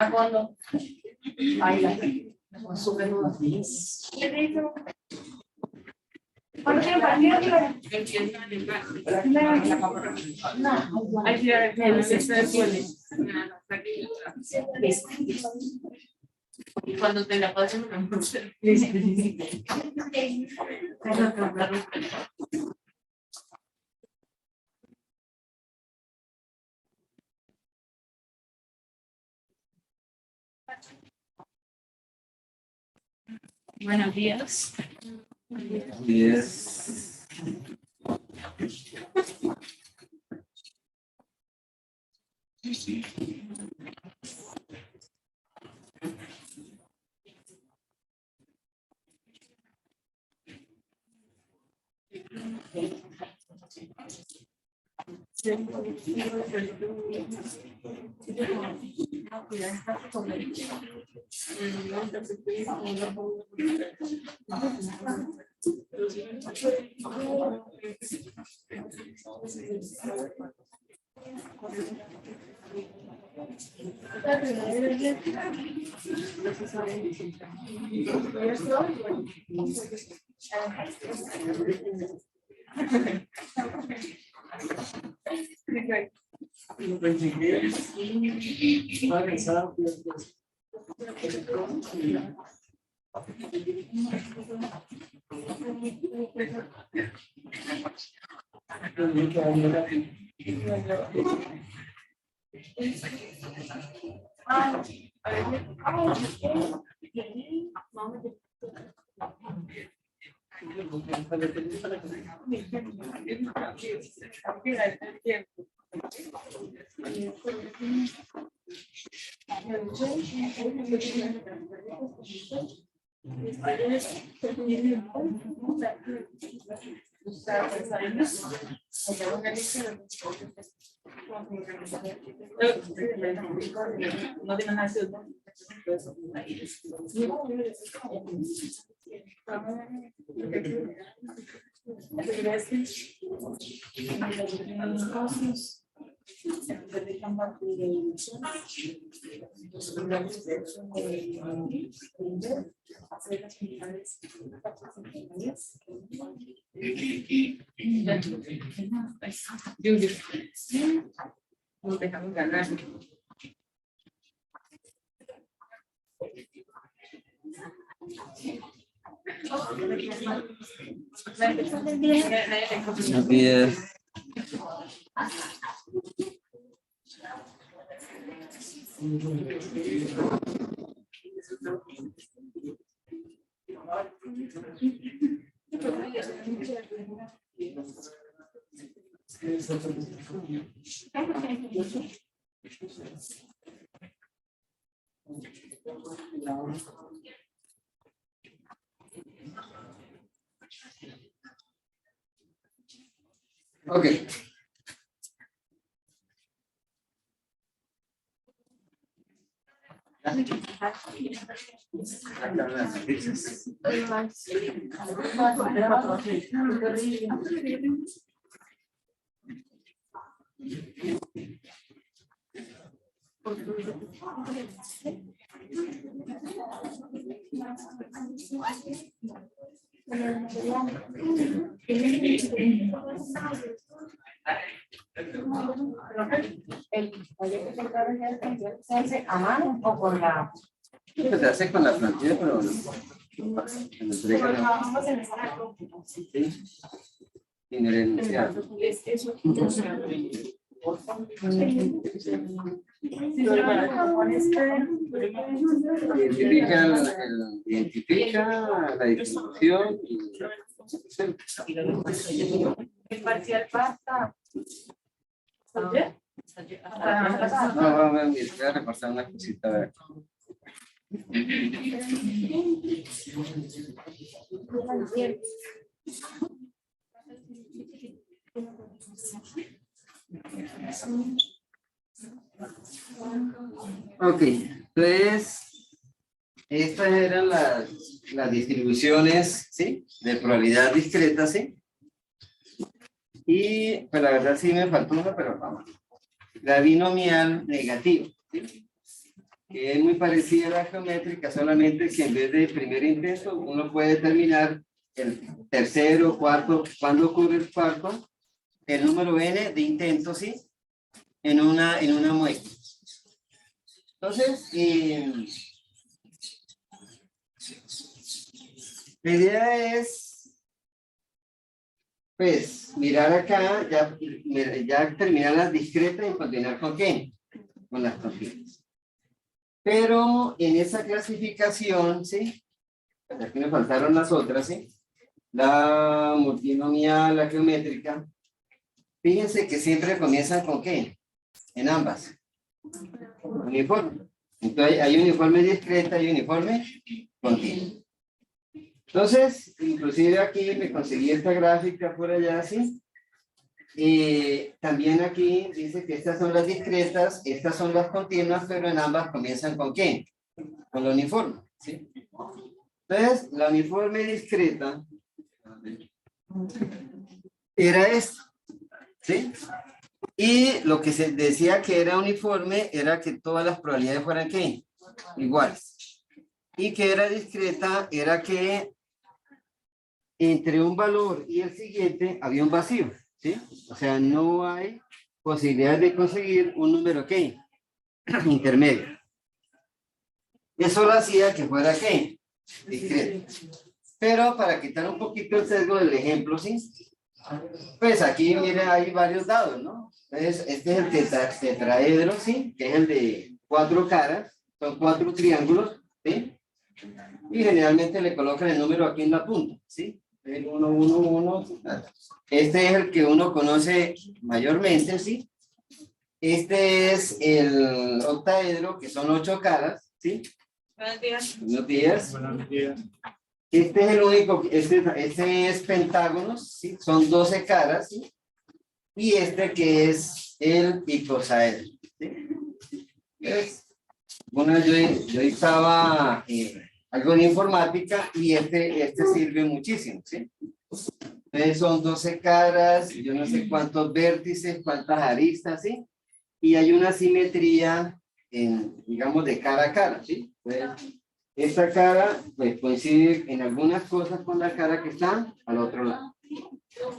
¿A cuándo? Baila. Con su peluda. ¿Cuándo tiene partido? Hay que ir a y cuando te la pasen, buenos días. Buenos días. No tiene nada que nos dejamos ganar. Buenos días. Okay. ¿Se hace a mano o con la? Se hace con la plantilla, pero sin herencia. Identifica la distribución y el parcial pasa. no, voy a repasar una cosita. A ver. Ok, entonces estas eran las distribuciones, ¿sí? De probabilidad discreta, ¿sí? Y pues la verdad sí me faltó una, pero vamos. La binomial negativa, ¿sí? que es muy parecida a la geométrica, solamente que en vez de primer intento, uno puede determinar el tercero, cuarto, cuando ocurre el cuarto, el número n de intentos, ¿sí? En una muestra. Entonces, la idea es, pues, mirar acá, ya terminar las discretas y continuar con qué, con las continuas. Pero en esa clasificación, ¿sí? Aquí me faltaron las otras, ¿sí? La multinomial, la geométrica. Fíjense que siempre comienzan con qué, en ambas. Uniforme. Entonces hay uniforme discreta y uniforme continuo. Entonces, inclusive aquí me conseguí esta gráfica por allá, ¿sí? También aquí dice que estas son las discretas, estas son las continuas, pero en ambas comienzan con ¿qué? Con la uniforme, ¿sí? Entonces, la uniforme discreta era esto, ¿sí? Y lo que se decía que era uniforme era que todas las probabilidades fueran ¿qué? Iguales. Y que era discreta era que entre un valor y el siguiente había un vacío, ¿sí? O sea, no hay posibilidad de conseguir un número ¿qué? Intermedio. Eso lo hacía que fuera ¿qué? Discreto. Pero para quitar un poquito el sesgo del ejemplo, ¿sí? Pues aquí, miren, hay varios dados, ¿no? Entonces, este es el tetraedro, ¿sí? Que es el de 4 caras, son 4 triángulos, ¿sí? Y generalmente le colocan el número aquí en la punta, ¿sí? El 1, 1, 1. Este es el que uno conoce mayormente, ¿sí? Este es el octaedro, que son 8 caras, ¿sí? Buenos días. Buenos días. Buenos días. Este es el único, este es pentágonos, ¿sí? Son 12 caras, ¿sí? Y este que es el icosaedro, ¿sí? Entonces, bueno, yo estaba algo de informática y este sirve muchísimo, ¿sí? Entonces son 12 caras, yo no sé cuántos vértices, cuántas aristas, ¿sí? Y hay una simetría, digamos, de cara a cara, ¿sí? Entonces, esta cara pues, coincide en algunas cosas con la cara que está al otro lado.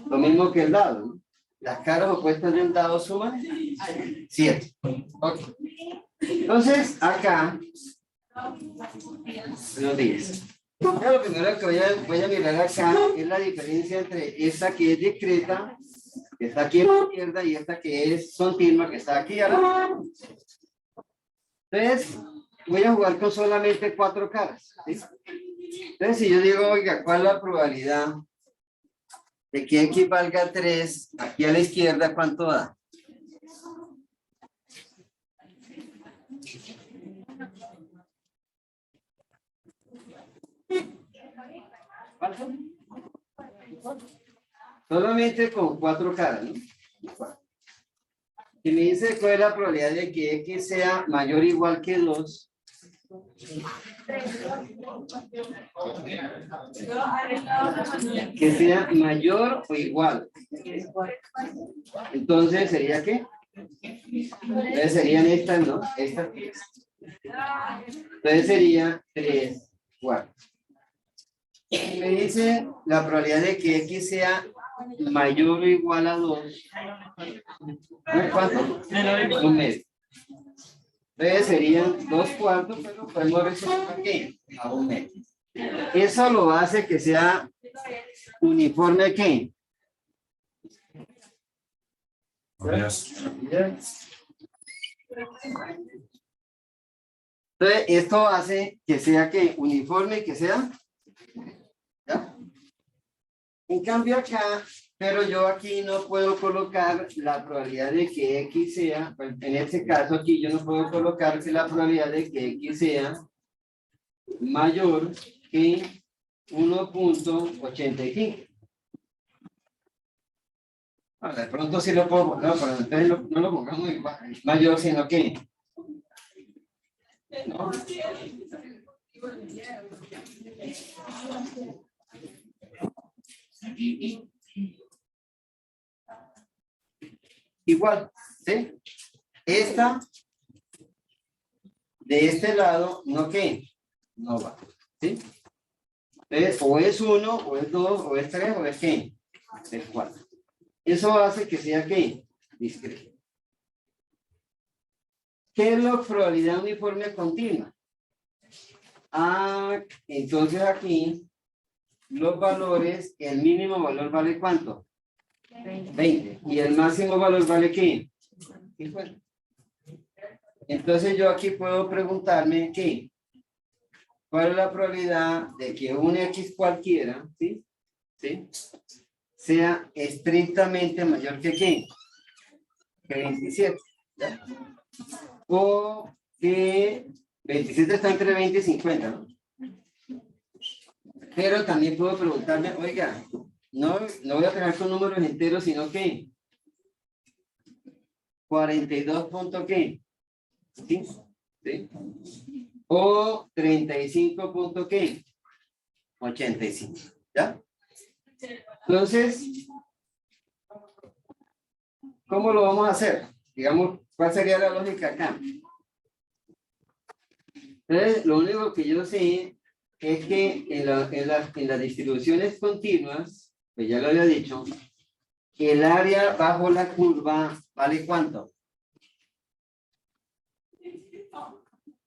Lo mismo que el dado, ¿no? Las caras opuestas de un dado suman 7. Okay. Entonces, acá, buenos días. Ya lo primero que voy a mirar acá es la diferencia entre esta que es discreta, que está aquí a la izquierda, y esta que es continua, que está aquí a la. Entonces, voy a jugar con solamente 4 caras, ¿sí? Entonces, si yo digo, oiga, ¿cuál es la probabilidad de que X valga 3 aquí a la izquierda? ¿Cuánto da? ¿Cuánto? Solamente con 4 caras, ¿no? Si me dice cuál es la probabilidad de que X sea mayor o igual que 2, que sea mayor o igual. Entonces, ¿sería qué? Entonces serían estas, ¿no? Estas. Entonces sería 3, 4. Me dice la probabilidad de que X sea mayor o igual a 2. ¿Cuánto? 1/2. Entonces serían 2/4, pero podemos resolver aquí a 1/2. Eso lo hace que sea uniforme ¿qué? Entonces, esto hace que sea ¿qué? Uniforme, que sea. ¿Ya? En cambio acá, pero yo aquí no puedo colocar la probabilidad de que X sea, pues, en este caso aquí yo no puedo colocar que la probabilidad de que X sea mayor que 1.85. Ahora, de pronto sí lo puedo poner, pero entonces no lo pongamos igual, mayor, sino que ¿no? Igual, ¿sí? Esta de este lado, ¿no qué? No va, ¿sí? Entonces, o es 1, o es 2, o es 3, o es ¿qué? Es 4. Eso hace que sea ¿qué? Discreto. ¿Qué es la probabilidad uniforme continua? Ah, entonces aquí los valores, el mínimo valor vale ¿cuánto? 20. ¿Y el máximo valor vale qué? 50. Entonces yo aquí puedo preguntarme ¿qué? ¿Cuál es la probabilidad de que un X cualquiera, ¿sí? ¿Sí? Sea estrictamente mayor que ¿qué? Que 27. ¿Ya? O que 27 está entre 20 y 50, ¿no? Pero también puedo preguntarme, oiga, no voy a pegar con números enteros, sino que 42 punto qué, 5, ¿sí? O 35 punto qué, 85, ¿ya? Entonces, ¿cómo lo vamos a hacer? Digamos, ¿cuál sería la lógica acá? Entonces, lo único que yo sé es que en las distribuciones continuas, pues ya lo había dicho, el área bajo la curva vale ¿cuánto?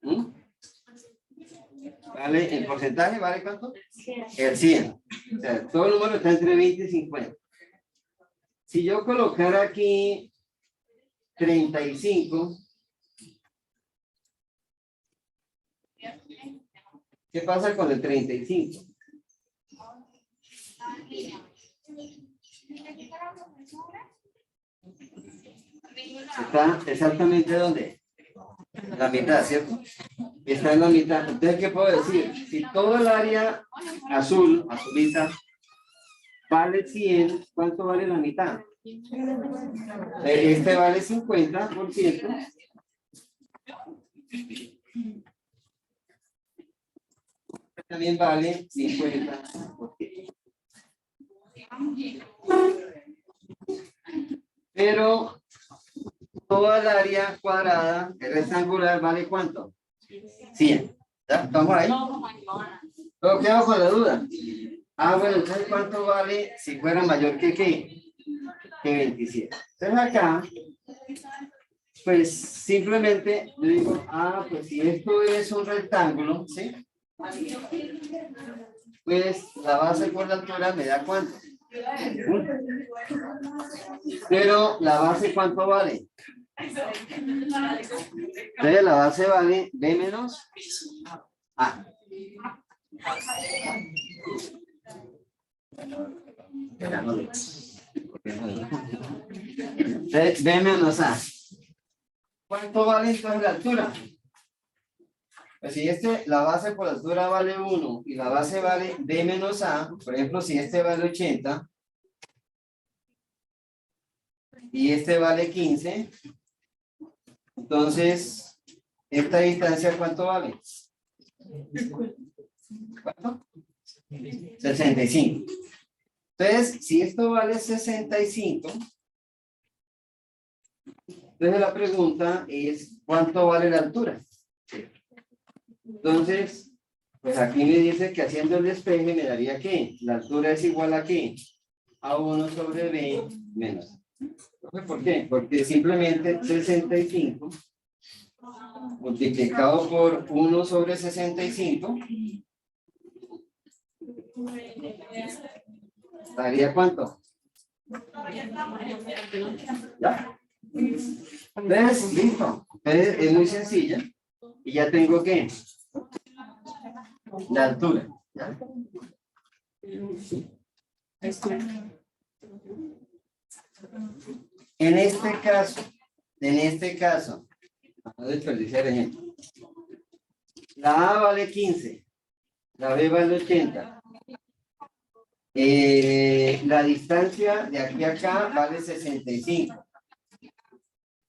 ¿Mm? ¿Vale? ¿El porcentaje vale cuánto? El 100. O sea, todo el número está entre 20 y 50. Si yo colocara aquí 35, ¿qué pasa con el 35? Está exactamente ¿dónde? En la mitad, ¿cierto? Está en la mitad. Entonces, ¿qué puedo decir? Si todo el área azulita, vale 100, ¿cuánto vale la mitad? Este vale 50%. También vale 50%. Pero toda el área cuadrada, rectangular, ¿vale cuánto? 100. ¿Ya? ¿Estamos ahí? ¿Todo queda con la duda? Ah, bueno, entonces ¿cuánto vale si fuera mayor que qué? Que 27. Entonces acá, pues simplemente yo digo, ah, pues si esto es un rectángulo, ¿sí? Pues la base por la altura me da ¿cuánto? Pero la base ¿cuánto vale? Entonces la base vale B menos A. Entonces, B menos A. ¿Cuánto vale entonces la altura? Pues si la base por altura vale 1 y la base vale B menos A, por ejemplo, si este vale 80 y este vale 15, entonces, ¿esta distancia cuánto vale? ¿Cuánto? 65. Entonces, si esto vale 65, entonces la pregunta es, ¿cuánto vale la altura? Entonces, pues aquí me dice que haciendo el despeje me daría que la altura es igual a ¿qué? A 1 sobre B menos. ¿Por qué? Porque simplemente 65 multiplicado por 1 sobre 65 daría ¿cuánto? ¿Ya? Entonces, listo. Entonces, es muy sencilla. Y ya tengo ¿qué? La altura. ¿Ya? En este caso, vamos a desperdiciar ejemplo. La A vale 15, la B vale 80. La distancia de aquí a acá vale 65.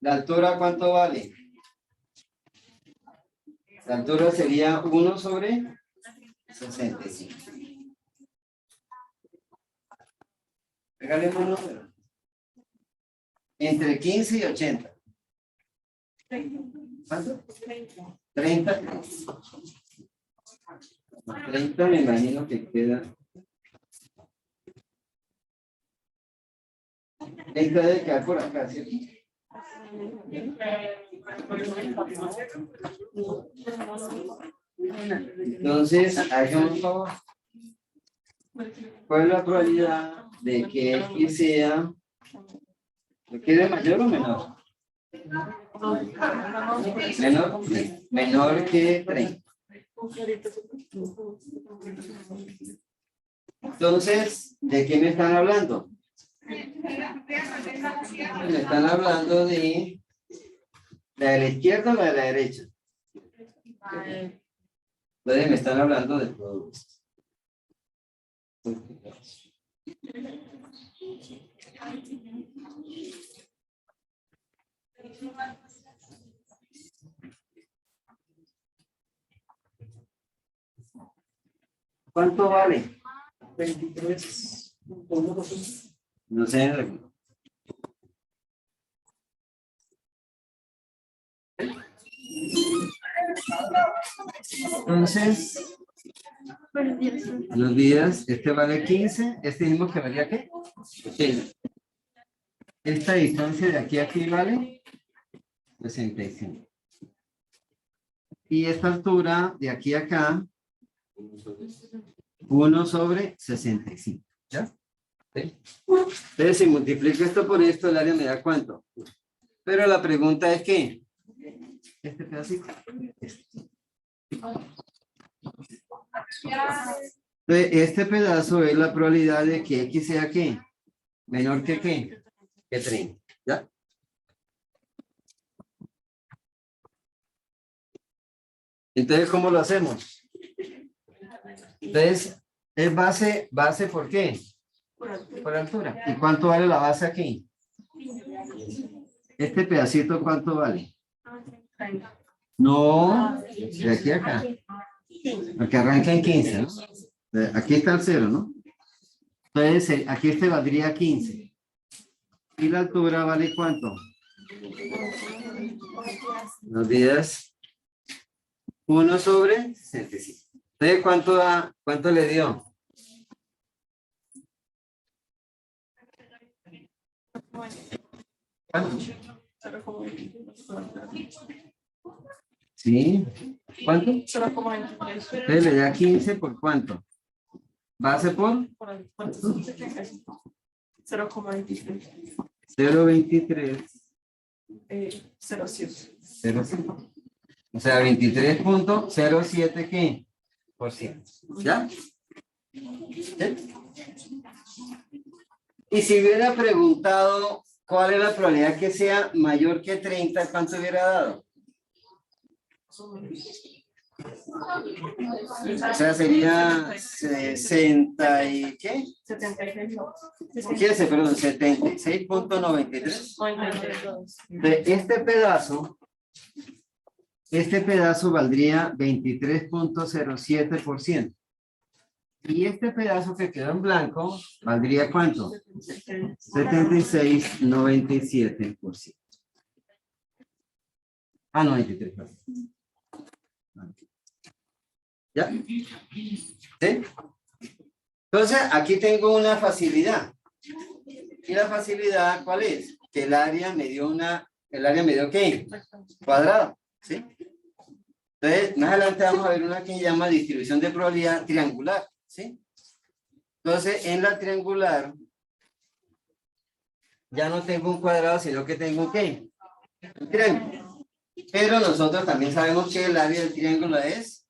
¿La altura cuánto vale? La altura sería 1 sobre 65. Regáleme un número. Entre 15 y 80. ¿Cuánto? 30. 30 me imagino que queda. 30 debe quedar por acá, ¿cierto? Entonces, hagamos un favor. ¿Cuál es la probabilidad de que X sea, ¿lo quiere mayor o menor? Menor que 30. Entonces, ¿de qué me están hablando? Me están hablando de la de la izquierda o la de la derecha. Entonces me están hablando de todo esto. ¿Cuánto vale? 23. No sé. Entonces, los días, este vale 15, este dijimos que valía ¿qué? 15. Esta distancia de aquí a aquí vale 65. Y esta altura de aquí a acá, 1 sobre 65. ¿Ya? ¿Sí? Entonces, si multiplico esto por esto, el área me da ¿cuánto? Pero la pregunta es ¿qué? Este pedacito. Entonces, este pedazo es la probabilidad de que X sea ¿qué? Menor que ¿qué? Que 30. ¿Ya? Entonces, ¿cómo lo hacemos? Entonces, es base ¿por qué? Por altura. ¿Y cuánto vale la base aquí? Este pedacito, ¿cuánto vale? No, de aquí a acá. Porque arranca en 15, ¿no? Aquí está el 0, ¿no? Entonces, aquí este valdría 15. ¿Y la altura vale cuánto? Los días 1 sobre 65. Entonces, ¿cuánto le dio? ¿Cuánto? ¿Sí? ¿Cuánto? 0,23. Entonces le da 15 por cuánto. ¿Base por? 0,23. 0,23. 0,7. 0,7. O sea, 23.07 ¿qué? Por ciento. ¿Ya? ¿Sí? Y si hubiera preguntado cuál es la probabilidad que sea mayor que 30, ¿cuánto hubiera dado? O sea, sería 60 y ¿qué? 76. ¿Qué es? Perdón, 76.93. De este pedazo valdría 23.07%. Y este pedazo que quedó en blanco valdría ¿cuánto? 76.97%. Ah, 93. ¿Ya? ¿Sí? Entonces, aquí tengo una facilidad. ¿Y la facilidad cuál es? Que el área me dio ¿qué? Cuadrado. ¿Sí? Entonces, más adelante vamos a ver una que se llama distribución de probabilidad triangular. ¿Sí? Entonces, en la triangular, ya no tengo un cuadrado, sino que tengo un ¿qué? Un triángulo. Pero nosotros también sabemos que el área del triángulo es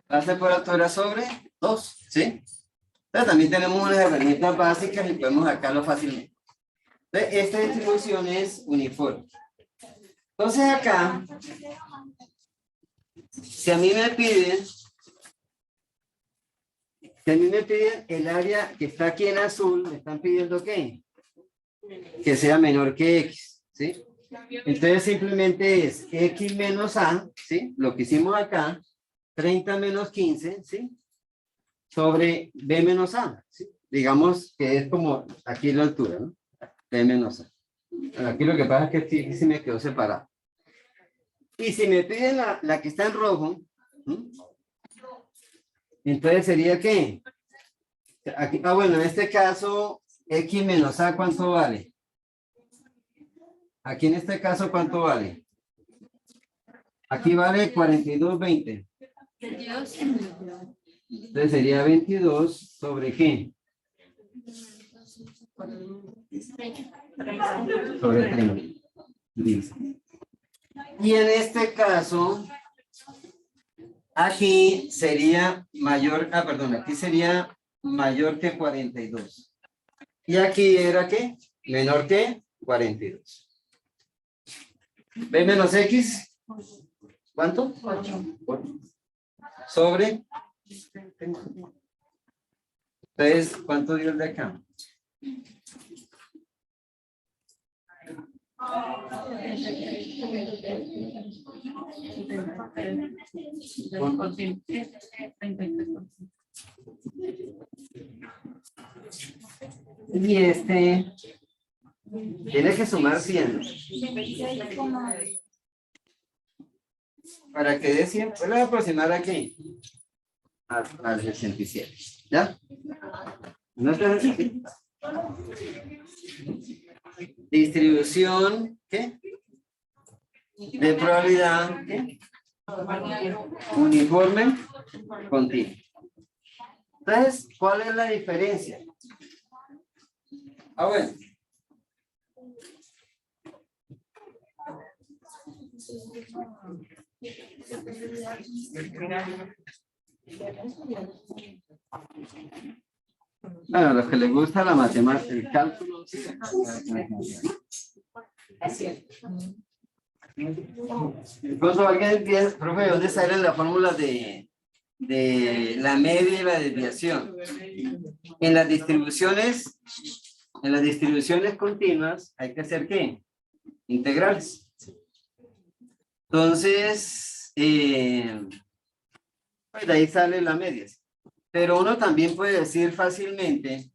base por altura sobre 2. ¿Sí? Pero también tenemos unas herramientas básicas y podemos sacarlo fácilmente. Entonces, esta distribución es uniforme. Entonces acá, si a mí me piden el área que está aquí en azul, me están pidiendo ¿qué? Que sea menor que X, ¿sí? Entonces simplemente es X menos A, ¿sí? Lo que hicimos acá, 30 menos 15, ¿sí? Sobre B menos A, ¿sí? Digamos que es como aquí la altura, ¿no? B menos A. Aquí lo que pasa es que sí me quedó separado. Y si me piden la que está en rojo, ¿m? Entonces sería ¿qué? Aquí, bueno, en este caso, X menos A, ¿cuánto vale? Aquí en este caso, ¿cuánto vale? Aquí vale 42,20. Entonces sería 22 sobre ¿qué? Sobre 30. Listo. Y en este caso, aquí sería mayor, perdón, aquí sería mayor que 42. Y aquí era ¿qué? Menor que 42. ¿B menos X? ¿Cuánto? 8. Sobre. Entonces, ¿cuánto dio el de acá? Y este tiene que sumar 100. Para que dé 100, voy a aproximar aquí al 67. ¿Ya? ¿No está? Distribución, ¿qué? De probabilidad, ¿qué? Uniforme continuo. Entonces, ¿cuál es la diferencia? Bueno. Bueno, a los que les gusta la matemática, el cálculo. Incluso alguien empieza, profe, ¿dónde salen las fórmulas de la media y la desviación? En las distribuciones continuas hay que hacer ¿qué? Integrales. Entonces, pues de ahí sale la media. Pero uno también puede decir fácilmente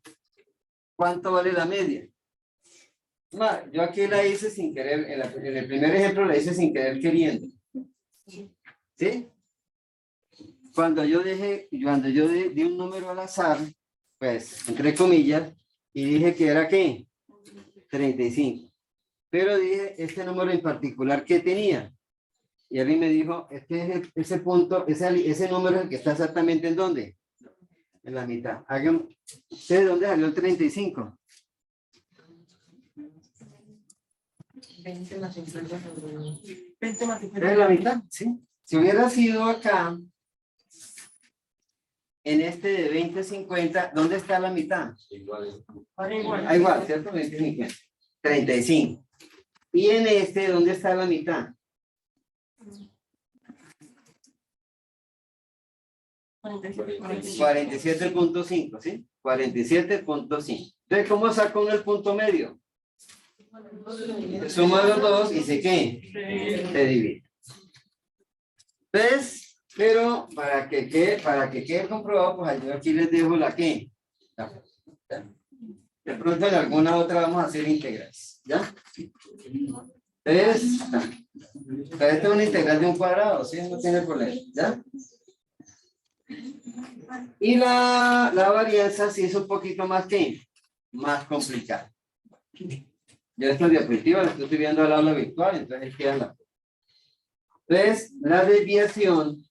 cuánto vale la media. Yo aquí la hice sin querer, en el primer ejemplo la hice sin querer queriendo. ¿Sí? Cuando yo di un número al azar, pues, entre comillas, y dije que era ¿qué? 35. Pero dije este número en particular que tenía. Y alguien me dijo, ese punto, ese número es el que está exactamente ¿en dónde? En la mitad. ¿Ustedes dónde salió el 35? 20 más 50. 20 más 50. ¿Es la mitad? Sí. Si hubiera sido acá, en este de 20-50, ¿dónde está la mitad? Igual. Igual, ¿cierto? 20-50. 35. Y en este, ¿dónde está la mitad? 47.5, ¿sí? 47.5. Entonces, ¿cómo saca uno el punto medio? Se suma los dos y se ¿qué? Se divide. Entonces, pero para que quede comprobado, pues yo aquí les dejo la ¿qué? De pronto en alguna otra vamos a hacer integrales, ¿ya? Entonces, esta es una integral de un cuadrado, ¿sí? No tiene problema, ¿ya? Y la varianza sí es un poquito más ¿qué? Más complicada. Yo estas diapositivas las estoy viendo al aula virtual, entonces quedan las. Entonces, la desviación.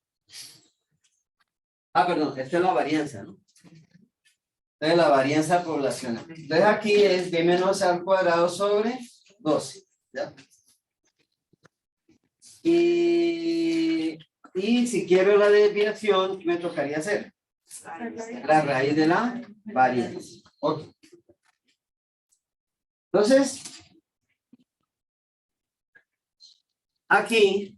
Perdón, esta es la varianza, ¿no? Entonces, la varianza poblacional. Entonces, aquí es b menos a al cuadrado sobre 12. ¿Ya? Y si quiero la desviación, ¿qué me tocaría hacer? La raíz de la varianza. Ok. Entonces, aquí,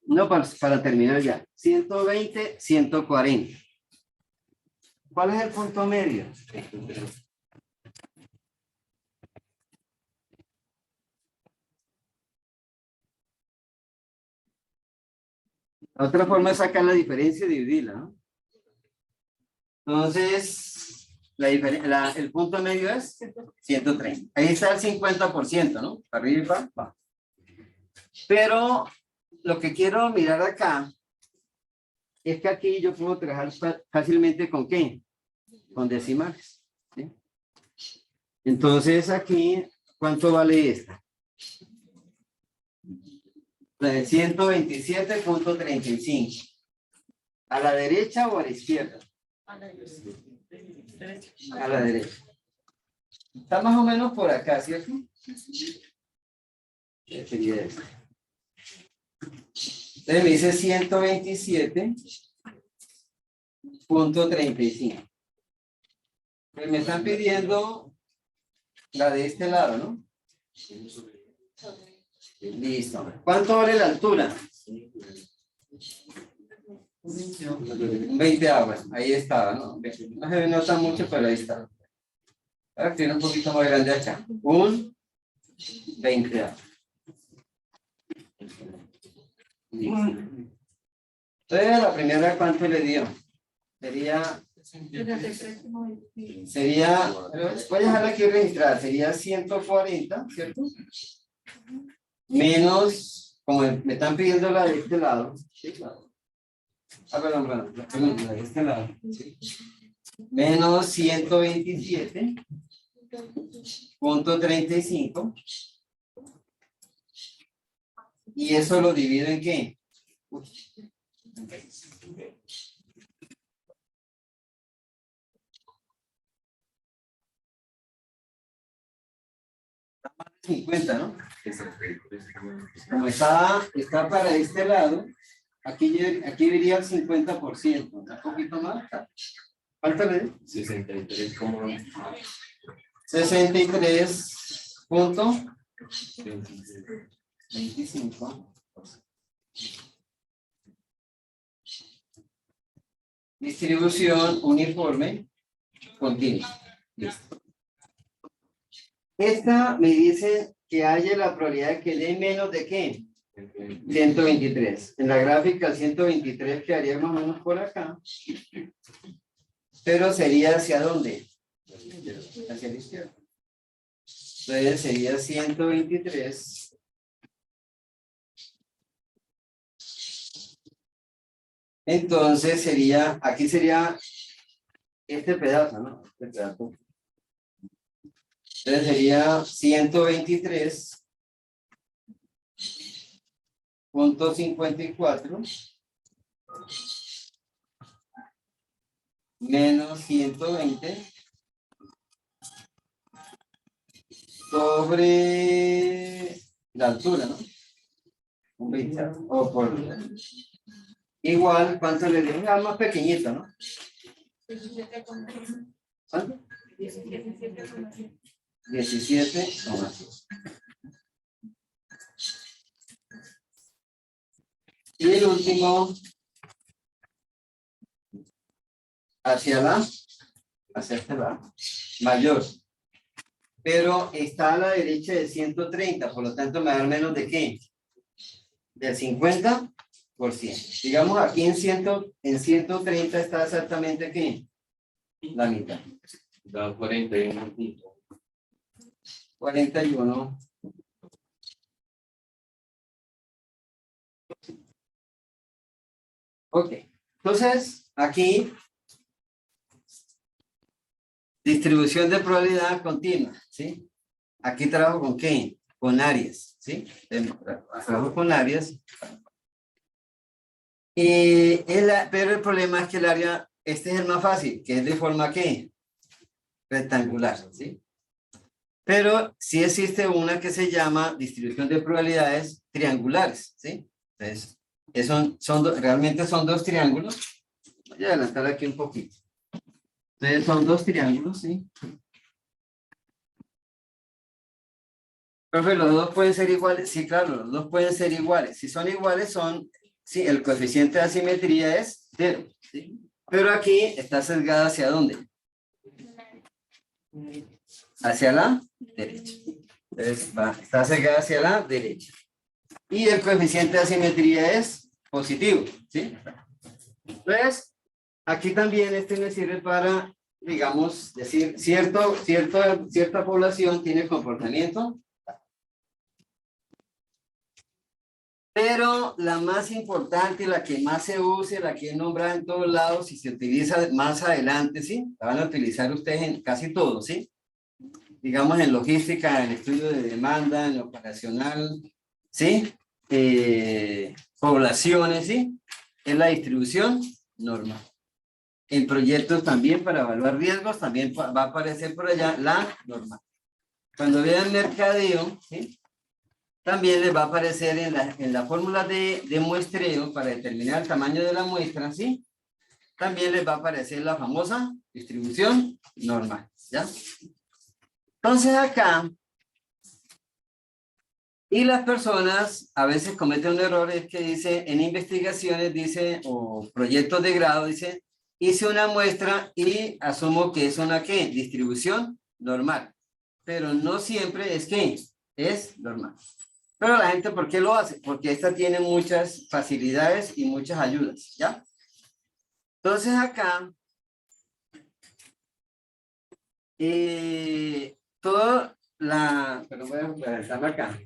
no para terminar ya, 120, 140. ¿Cuál es el punto medio? Otra forma de sacar la diferencia es dividirla, ¿no? Entonces, el punto medio es 130. Ahí está el 50%, ¿no? Para arriba y para abajo. Pero lo que quiero mirar acá es que aquí yo puedo trabajar fácilmente con ¿qué? Con decimales. ¿Sí? Entonces aquí, ¿cuánto vale esta? La de 127.35. ¿A la derecha o a la izquierda? A la derecha. A la derecha. Está más o menos por acá, ¿cierto? Sería esto. Entonces me dice 127.35. Pues me están pidiendo la de este lado, ¿no? Listo. ¿Cuánto vale la altura? 20 aguas. Ahí estaba, ¿no? No se nota mucho, pero ahí está. Ahora tiene un poquito más grande acá. Un 20 aguas. Entonces, la primera, ¿cuánto le dio? Sería, voy a dejarla aquí registrada, sería 140, ¿cierto? Menos, como me están pidiendo la de este lado. Sí, claro. Perdón, la de este lado. ¿Sí? Menos 127.35. Y eso lo divido en ¿qué? Uy. 50, ¿no? Como está para este lado, aquí diría el 50%, un poquito más. ¿Cuánto le dio? 63.25. Distribución uniforme continua. Listo. Esta me dice que haya la probabilidad de que dé menos de ¿qué? 123. En la gráfica el 123 quedaría más o menos por acá. Pero sería ¿hacia dónde? Hacia la izquierda. Entonces sería 123. Entonces sería, aquí sería este pedazo, ¿no? Este pedazo. Entonces sería 123.54 menos 120 sobre la altura, ¿no? Un 20. O por igual, ¿cuánto le dio? Más pequeñito, ¿no? ¿Cuánto? 17,6. Y el último, hacia este lado, mayor. Pero está a la derecha de 130, por lo tanto me da menos de ¿qué? Del 50%. Digamos aquí en 130 está exactamente ¿qué? La mitad. Da 41 puntos. 41. Ok. Entonces, aquí, distribución de probabilidad continua, ¿sí? Aquí trabajo con ¿qué? Con áreas, ¿sí? Trabajo con áreas. Pero el problema es que el área, este es el más fácil, que es de forma ¿qué? Rectangular, ¿sí? Pero sí existe una que se llama distribución de probabilidades triangulares, ¿sí? Entonces, realmente son dos triángulos. Voy a adelantar aquí un poquito. Entonces, son dos triángulos, ¿sí? Profe, ¿los dos pueden ser iguales? Sí, claro, los dos pueden ser iguales. Si son iguales, sí, el coeficiente de asimetría es 0, ¿sí? Pero aquí está sesgada ¿hacia dónde? Hacia la derecha. Entonces, está sesgada hacia la derecha. Y el coeficiente de asimetría es positivo, ¿sí? Entonces, aquí también me sirve para, digamos, decir, cierta población tiene comportamiento Pero la más importante, la que más se use, la que es nombrada en todos lados y se utiliza más adelante, ¿sí? La van a utilizar ustedes en casi todo, ¿sí? Digamos en logística, en estudio de demanda, en operacional, ¿sí? Poblaciones, ¿sí? Es la distribución normal. En proyectos también para evaluar riesgos, también va a aparecer por allá la normal. Cuando vean mercadeo, ¿sí? También les va a aparecer en la fórmula de muestreo para determinar el tamaño de la muestra, ¿sí? También les va a aparecer la famosa distribución normal, ¿ya? Entonces acá, y las personas a veces cometen un error, es que dice, en investigaciones dice, o proyectos de grado, dice, hice una muestra y asumo que es una, ¿qué? Distribución normal. Pero no siempre es que es normal. Pero la gente, ¿por qué lo hace? Porque esta tiene muchas facilidades y muchas ayudas, ¿ya? Entonces acá, toda la, pero voy a regresarla acá.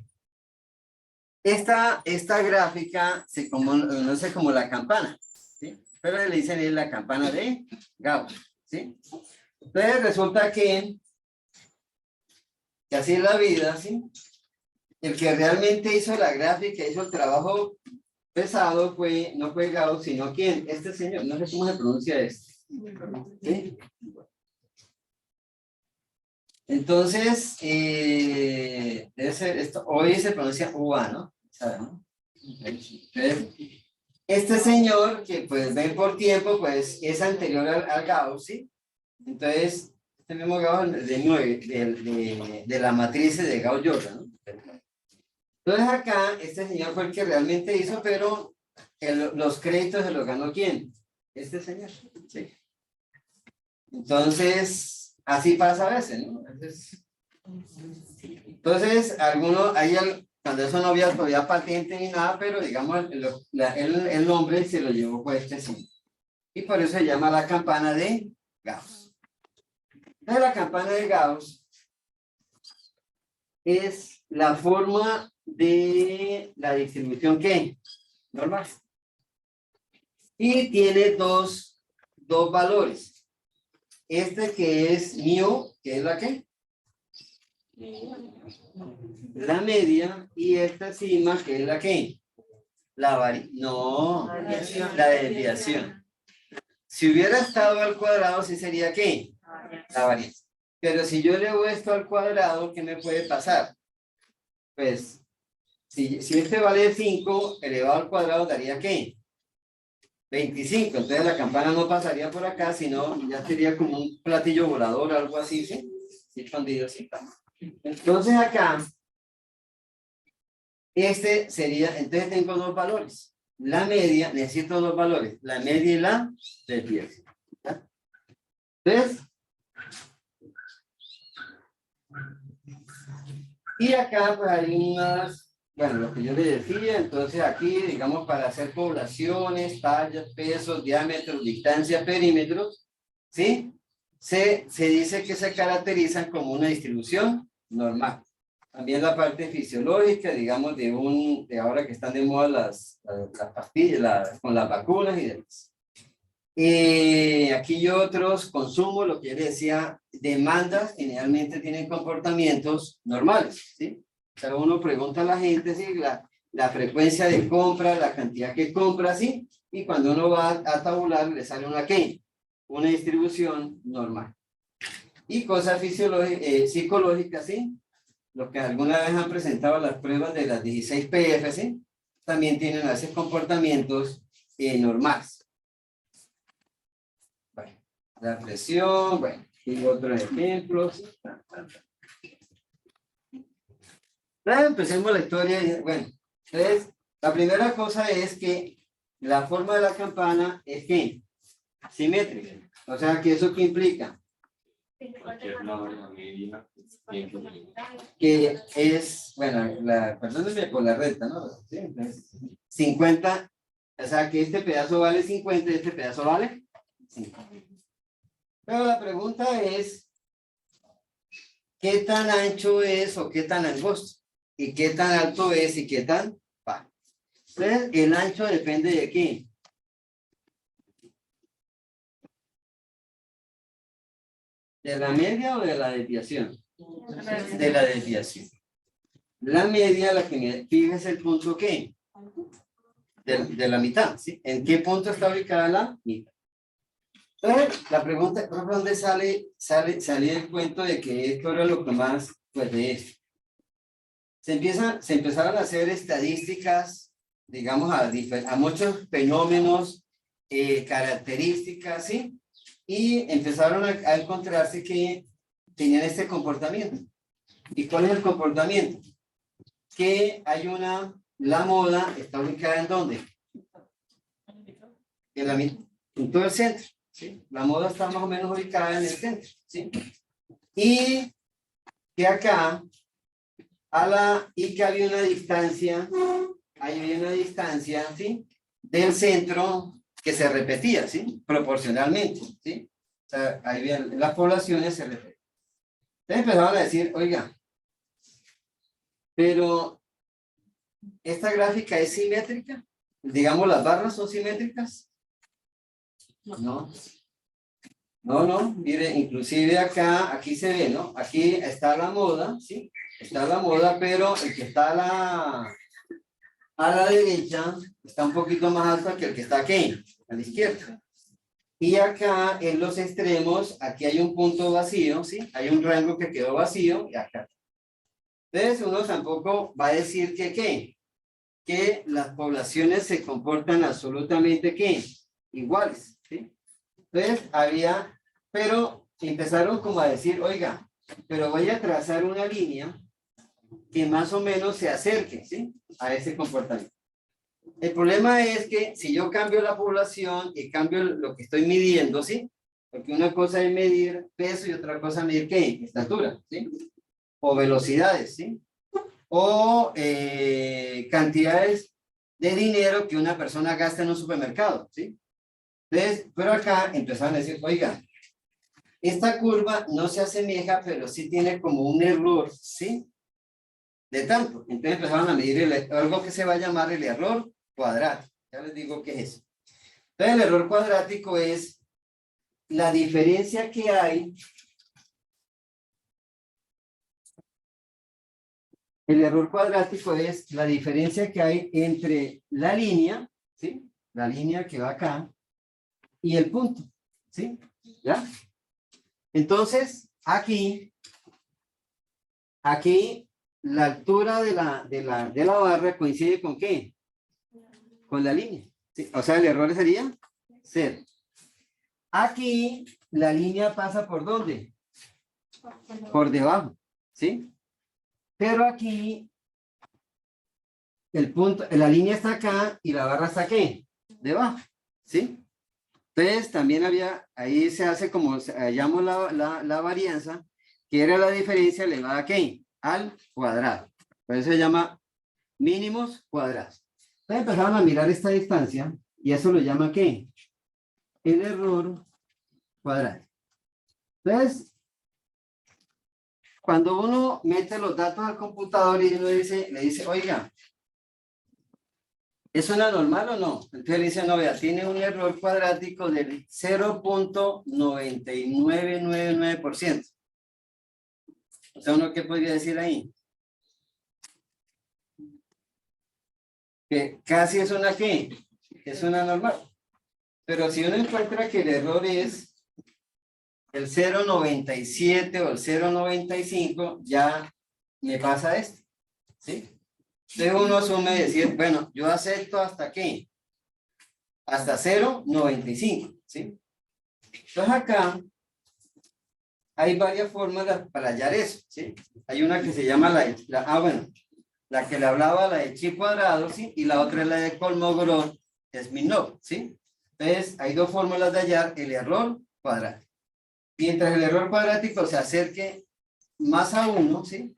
Esta gráfica se conoce como la campana, ¿sí? Pero le dicen es la campana de Gauss, ¿sí? Entonces resulta que así es la vida, ¿sí? El que realmente hizo la gráfica, hizo el trabajo pesado no fue Gauss, sino ¿quién? Este señor, no sé cómo se pronuncia esto. ¿Sí? Entonces, debe ser esto, hoy se pronuncia UA, ¿no? ¿Saben, no? Entonces, este señor, que pues ven por tiempo, pues es anterior al Gauss, ¿sí? Entonces, tenemos Gauss de la matriz de Gauss-Jordan, ¿no? Entonces acá, este señor fue el que realmente hizo, pero los créditos se los ganó ¿quién? Este señor. Sí. Entonces, así pasa a veces, ¿no? Entonces, cuando eso no había todavía patente ni nada, pero digamos, el nombre se lo llevó pues este señor. Y por eso se llama la campana de Gauss. Entonces, la campana de Gauss es la forma de la distribución ¿qué? Normal. Y tiene dos valores. Este que es mu, que es la ¿qué? La media, y esta cima, que es la ¿qué? La desviación. Si hubiera estado al cuadrado, ¿sí sería qué? La varianza. Pero si yo le hago esto al cuadrado, ¿qué me puede pasar? Pues, si este vale 5, elevado al cuadrado daría ¿qué? 25. Entonces la campana no pasaría por acá, sino ya sería como un platillo volador, algo así, ¿sí? Sí, expandido, sí. Entonces acá, este sería, entonces tengo dos valores. La media, necesito dos valores, la media y la desviación. Entonces, y acá pues hay unas, bueno, lo que yo les decía, entonces aquí, digamos, para hacer poblaciones, tallas, pesos, diámetros, distancia, perímetros, ¿sí? Se dice que se caracterizan como una distribución normal. También la parte fisiológica, digamos, de ahora que están de moda las pastillas, con las vacunas y demás. Aquí otros consumos, lo que yo les decía, demandas generalmente tienen comportamientos normales, ¿sí? O sea, uno pregunta a la gente, ¿sí? La frecuencia de compra, la cantidad que compra, ¿sí? Y cuando uno va a tabular, le sale una ¿qué? Una distribución normal. Y cosas psicológicas, ¿sí? Lo que alguna vez han presentado las pruebas de las 16 PF, ¿sí? También tienen esos comportamientos normales. Bueno, la presión, bueno, y otros ejemplos. Empecemos la historia. Bueno, entonces, la primera cosa es que la forma de la campana es que simétrica. O sea, que eso qué implica. Que es, bueno, perdónenme por la recta, ¿no? ¿Sí? Entonces, 50, o sea, que este pedazo vale 50 y este pedazo vale 50. Pero la pregunta es, ¿qué tan ancho es o qué tan angosto? ¿Y qué tan alto es y qué tan bajo? Entonces, el ancho depende de qué. ¿De la media o de la desviación? De la desviación. La media, la que me fija es el punto ¿qué? De la mitad, ¿sí? ¿En qué punto está ubicada la mitad? Entonces, la pregunta es, ¿por dónde sale el cuento de que esto era lo que más, pues de esto? Se empezaron a hacer estadísticas, digamos, a muchos fenómenos, características, ¿sí? Y empezaron a encontrarse que tenían este comportamiento. ¿Y cuál es el comportamiento? Que hay la moda está ubicada ¿en dónde? En todo el centro, ¿sí? La moda está más o menos ubicada en el centro, ¿sí? Y que acá, y que había una distancia, ¿sí? Del centro que se repetía, ¿sí? Proporcionalmente, ¿sí? O sea, ahí bien, las poblaciones se repetían. Entonces empezaron a decir, oiga, pero esta gráfica es simétrica, digamos las barras son simétricas. No, mire, inclusive aquí se ve, ¿no? Aquí está la moda, ¿sí? Está la moda, pero el que está a la derecha está un poquito más alto que el que está aquí, a la izquierda. Y acá en los extremos, aquí hay un punto vacío, ¿sí? Hay un rango que quedó vacío y acá. Entonces uno tampoco va a decir que las poblaciones se comportan absolutamente iguales, ¿sí? Entonces pero empezaron como a decir, oiga, pero voy a trazar una línea que más o menos se acerque, ¿sí? A ese comportamiento. El problema es que si yo cambio la población y cambio lo que estoy midiendo, ¿sí? Porque una cosa es medir peso y otra cosa es medir ¿qué? Estatura, ¿sí? O velocidades, ¿sí? O cantidades de dinero que una persona gasta en un supermercado, ¿sí? Entonces, pero acá empezaron a decir, oiga, esta curva no se asemeja, pero sí tiene como un error, ¿sí? De tanto. Entonces empezaron a medir algo que se va a llamar el error cuadrático. Ya les digo qué es eso. Entonces el error cuadrático es la diferencia que hay. El error cuadrático es la diferencia que hay entre la línea, ¿sí? La línea que va acá y el punto, ¿sí? ¿Ya? Entonces, aquí la altura de la barra coincide con ¿qué? Con la línea, ¿sí? O sea, el error sería 0. Aquí la línea pasa ¿por dónde? Por debajo, ¿sí? Pero aquí el punto, la línea está acá y la barra está aquí, debajo, ¿sí? Entonces también ahí se hace como llamo la varianza, que era la diferencia elevada a ¿qué? Al cuadrado. Por eso se llama mínimos cuadrados. Entonces empezaron a mirar esta distancia y eso lo llama ¿qué? El error cuadrático. Entonces, cuando uno mete los datos al computador y uno le dice, oiga, ¿es una normal o no? Entonces le dice, no, vea, tiene un error cuadrático del 0.9999%. O sea, ¿uno qué podría decir ahí? Que casi es una ¿qué? Es una normal. Pero si uno encuentra que el error es el 0.97 o el 0.95, ya me pasa esto, ¿sí? Entonces uno asume decir, bueno, yo acepto hasta ¿qué? Hasta 0.95, ¿sí? Entonces acá hay varias formas para hallar eso, ¿sí? Hay una que se llama la que le hablaba, la de chi cuadrado, ¿sí? Y la otra es la de Kolmogorov-Smirnov, ¿sí? Entonces hay dos fórmulas de hallar el error cuadrático. Mientras el error cuadrático se acerque más a 1, ¿sí?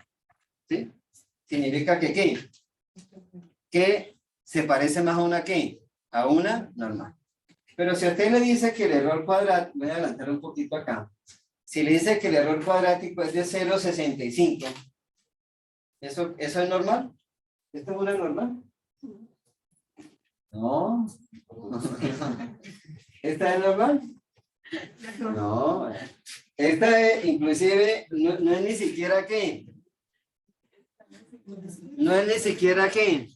¿Sí? Significa que ¿qué? Que se parece más a una ¿qué? A una normal. Pero si a usted le dice que el error cuadrático, voy a adelantar un poquito acá. Si le dice que el error cuadrático es de 0.65, ¿eso es normal? ¿Esto es una normal? No. ¿Esta es normal? No. Esta es, inclusive, no es ni siquiera qué. No es ni siquiera qué.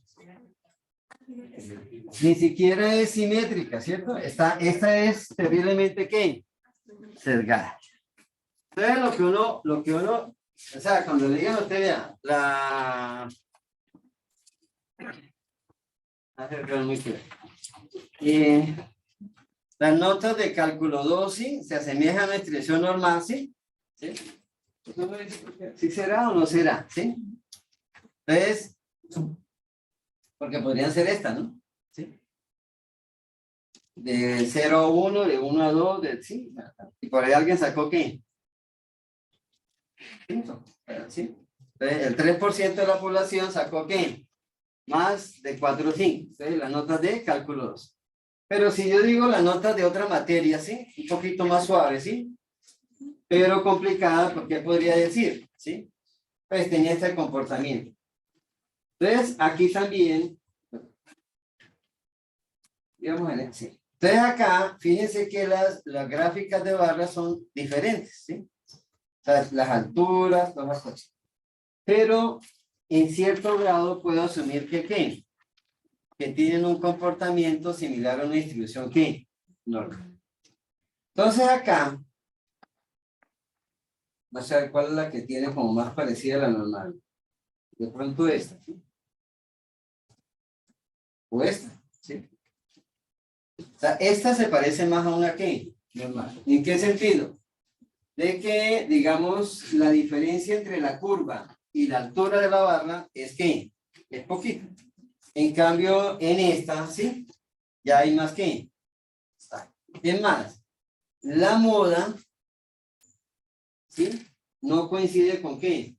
Ni siquiera es simétrica, ¿cierto? Esta es terriblemente qué. Sesgada. Entonces lo que uno, o sea, cuando le digan a usted, vea, las notas de cálculo 2, ¿sí? Se asemejan a una distribución normal, ¿sí? ¿Sí? ¿Sí será o no será? ¿Sí? Entonces, porque podrían ser estas, ¿no? ¿Sí? De 0 a 1, de 1 a 2, sí. Y por ahí alguien sacó ¿qué? 5. ¿Sí? Entonces, el 3% de la población sacó ¿qué? Más de 4 o 5. Entonces, las notas de cálculo 2. Pero si yo digo las notas de otra materia, ¿sí? Un poquito más suave, ¿sí? Pero complicada, ¿por qué podría decir? ¿Sí? Pues tenía este comportamiento. Entonces, aquí también, digamos, sí. Entonces acá, fíjense que las gráficas de barras son diferentes, ¿sí? O sea, las alturas, todas las cosas. Pero en cierto grado puedo asumir que ¿qué? Que tienen un comportamiento similar a una distribución ¿qué? Normal. Entonces acá, vamos a ver cuál es la que tiene como más parecida a la normal. De pronto esta, ¿sí? O esta, ¿sí? O sea, esta se parece más a una ¿qué? Normal. ¿En qué sentido? De que, digamos, la diferencia entre la curva y la altura de la barra es que es poquito. En cambio, en esta, ¿sí? Ya hay más que. Es más, la moda, ¿sí? No coincide con qué.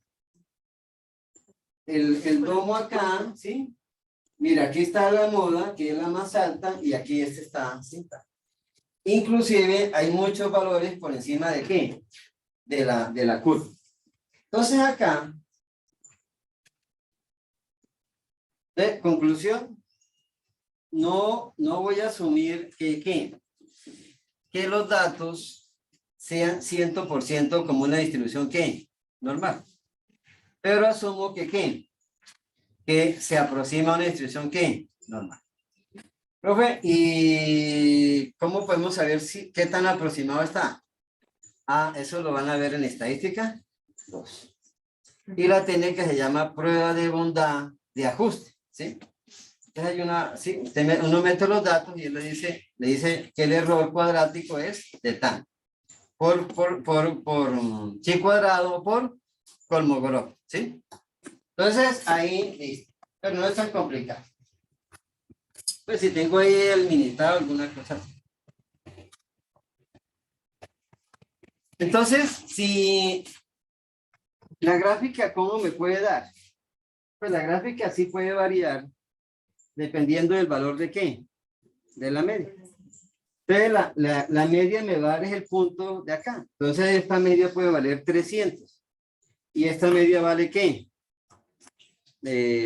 El domo acá, ¿sí? Mira, aquí está la moda, que es la más alta, y aquí este está, ¿sí? Inclusive hay muchos valores por encima de qué. De la curva. Entonces acá, de conclusión, no voy a asumir que los datos sean 100% como una distribución ¿qué? Normal. Pero asumo que se aproxima a una distribución ¿qué? Normal. Profe, ¿y cómo podemos saber qué tan aproximado está? Ah, eso lo van a ver en estadística 2. Y la técnica se llama prueba de bondad de ajuste, ¿sí? Entonces hay una, sí, uno mete los datos y él le dice que el error cuadrático es de tan. Por chi cuadrado por Kolmogorov, ¿sí? Entonces ahí listo. Pero no es tan complicado. Pues si tengo ahí el ministrado alguna cosa así. Entonces, si la gráfica, ¿cómo me puede dar? Pues la gráfica sí puede variar dependiendo del valor de qué, de la media. Entonces la media me va a dar es el punto de acá. Entonces esta media puede valer 300. ¿Y esta media vale qué?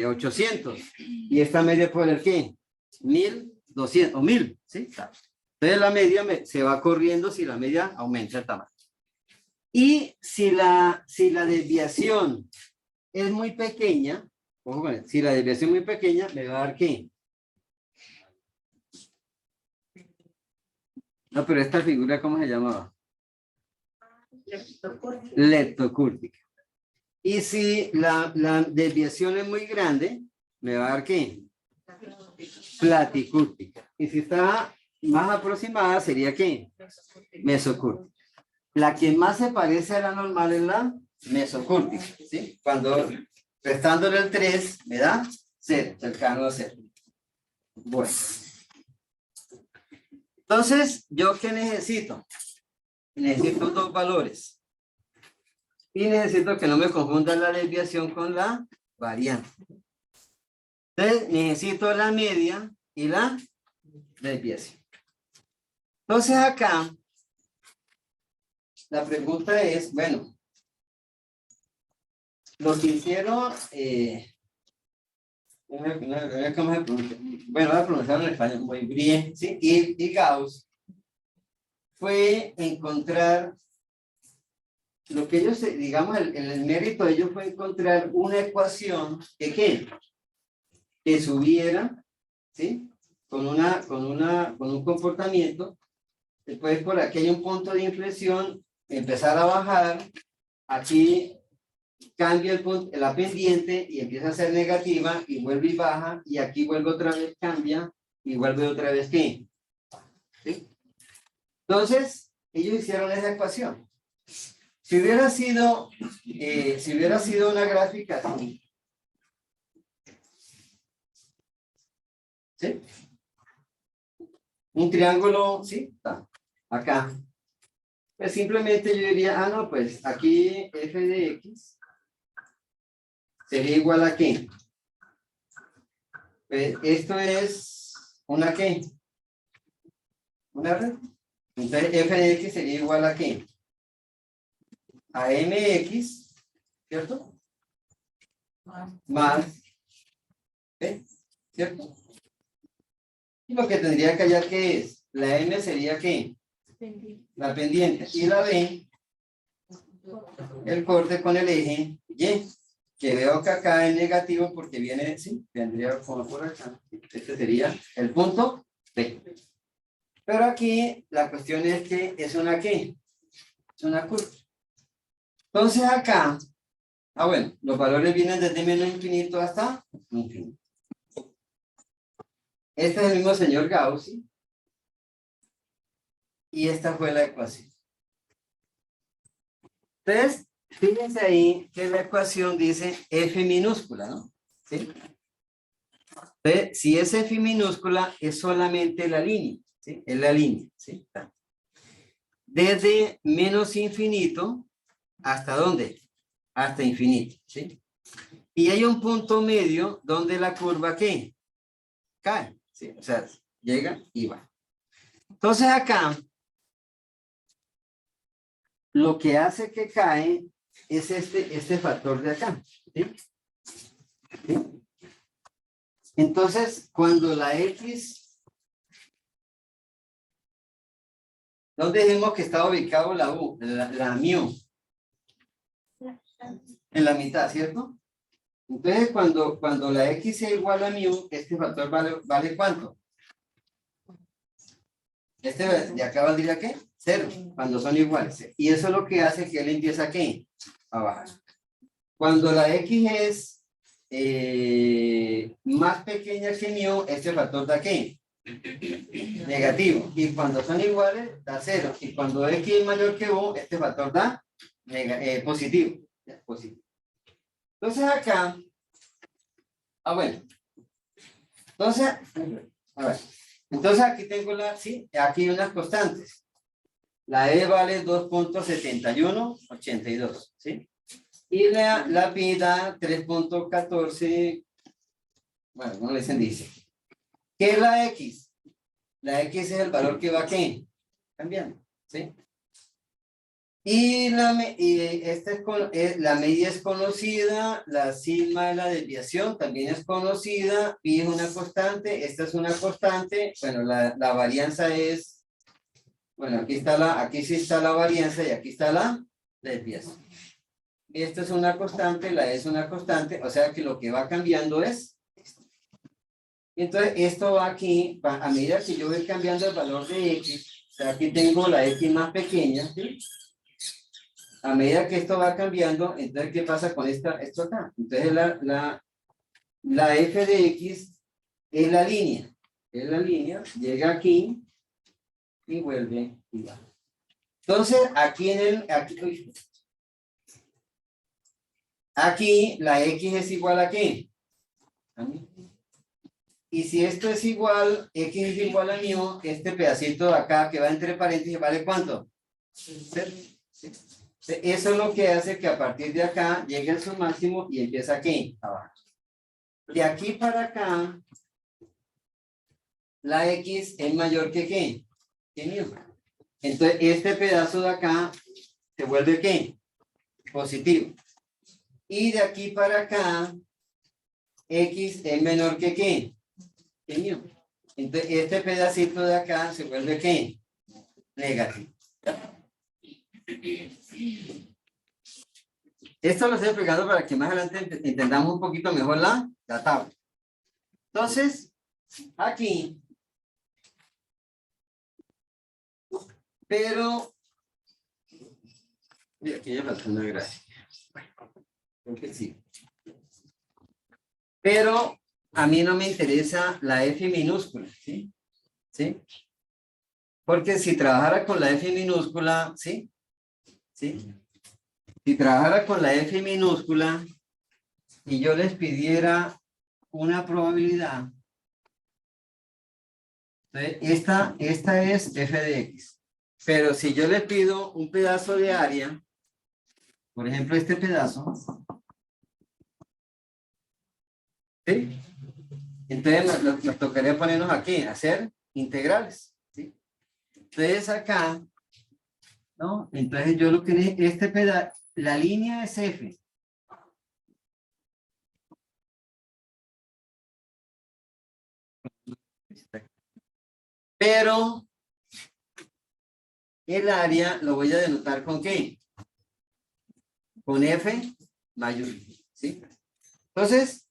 800. ¿Y esta media puede valer qué? 1200 o 1000. ¿Sí? Entonces la media se va corriendo si la media aumenta el tamaño. Y si la desviación es muy pequeña, ojo con esto, si la desviación es muy pequeña, me va a dar qué. No, pero esta figura, ¿cómo se llamaba? Leptocúrtica. Y si la desviación es muy grande, me va a dar qué. Platicúrtica. Y si está más aproximada, sería qué. Mesocúrtica. La que más se parece a la normal es la mesocúrtica, ¿sí? Cuando restándole el 3, me da 0, cercano a 0. Bueno. Entonces, ¿yo qué necesito? Necesito dos valores. Y necesito que no me confundan la desviación con la variante. Entonces, necesito la media y la desviación. Entonces, acá, la pregunta es, bueno, lo que hicieron ¿Cómo se pronuncia? Bueno, voy a pronunciarlo en español muy bien, ¿sí? Y Gauss fue encontrar lo que ellos, digamos, el mérito de ellos fue encontrar una ecuación que, ¿qué? Que subiera, ¿sí? Con un comportamiento, después por aquí hay un punto de inflexión, empezar a bajar, aquí cambia la pendiente y empieza a ser negativa y vuelve y baja, y aquí vuelve otra vez, cambia y vuelve otra vez, ¿qué? ¿Sí? Entonces, ellos hicieron esa ecuación. Si hubiera sido una gráfica así, ¿sí? Un triángulo, ¿sí? Acá. Pues simplemente yo diría, ah, no, pues aquí f de x sería igual a ¿qué? Pues esto es una ¿qué? Una red. Entonces f de x sería igual a ¿qué? A mx, ¿cierto? Más, ¿eh? ¿Cierto? Y lo que tendría que hallar que es, la m sería ¿qué? La pendiente. Y la b, el corte con el eje y, que veo que acá es negativo porque viene, sí, vendría como por acá. Este sería el punto B. Pero aquí la cuestión es que es una ¿qué? Es una curva. Entonces acá, bueno, los valores vienen desde menos infinito hasta infinito. Este es el mismo señor Gauss, ¿sí? Y esta fue la ecuación. Entonces, fíjense ahí que la ecuación dice F minúscula, ¿no? ¿Sí? Entonces, si es F minúscula, es solamente la línea, ¿sí? Es la línea, ¿sí? Desde menos infinito, ¿hasta dónde? Hasta infinito, ¿sí? Y hay un punto medio donde la curva, ¿qué? Cae, ¿sí? O sea, llega y va. Entonces acá, lo que hace que cae es este factor de acá, ¿sí? ¿Sí? Entonces, cuando la X, ¿dónde dijimos que estaba ubicado la U? La mu. En la mitad, ¿cierto? Entonces, cuando la X es igual a mu, este factor vale ¿cuánto? Este de acá valdría ¿qué? 0, cuando son iguales. Y eso es lo que hace que él empiece a ¿qué? A bajar. Cuando la X es más pequeña que mu, este factor da ¿qué? Negativo. Y cuando son iguales, da 0. Y cuando X es mayor que U, este factor da positivo. Positivo. Entonces acá, bueno. Entonces, a ver. Entonces aquí tengo sí, aquí hay unas constantes. La E vale 2.7182, ¿sí? Y la pi da 3.14, bueno, no le dicen dice. ¿Qué es la X? La X es el valor que va ¿qué? Cambiando, ¿sí? Y la medida es conocida, la sigma de la desviación también es conocida, pi es una constante, esta es una constante, bueno, la varianza es, bueno, aquí sí está la varianza y aquí está la desviación. Esto es una constante, la es una constante, o sea que lo que va cambiando es esto. Entonces, esto va aquí, a medida que yo voy cambiando el valor de X, o sea, aquí tengo la X más pequeña, ¿sí? A medida que esto va cambiando, entonces, ¿qué pasa con esto acá? Entonces, la f de x es la línea. Es la línea, llega aquí y vuelve y va. Entonces, aquí la x es igual a ¿qué? A mí. Y si esto es igual, x es igual a mu, este pedacito de acá que va entre paréntesis, ¿vale cuánto? 0. ¿Sí? Eso es lo que hace que a partir de acá llegue a su máximo y empieza aquí, abajo. De aquí para acá, la X es mayor que ¿qué? Que mu. Entonces, este pedazo de acá se vuelve ¿qué? Positivo. Y de aquí para acá, X es menor que ¿qué? Que mu. Entonces, este pedacito de acá se vuelve ¿qué? Negativo. Esto lo estoy explicando para que más adelante entendamos un poquito mejor la tabla. Entonces, aquí, pero, mira, aquí ya falta una gracia. Creo que sí. Pero a mí no me interesa la F minúscula, ¿sí? ¿Sí? Porque si trabajara con la F minúscula, ¿sí? ¿Sí? Si trabajara con la F minúscula y yo les pidiera una probabilidad, esta es F de X. Pero si yo le pido un pedazo de área, por ejemplo, este pedazo, ¿sí? Entonces nos tocaría ponernos aquí, hacer integrales, ¿sí? Entonces acá, ¿no? Entonces yo lo que este pedazo, la línea es F. Pero el área lo voy a denotar ¿con qué? Con F mayúscula, ¿sí? Entonces,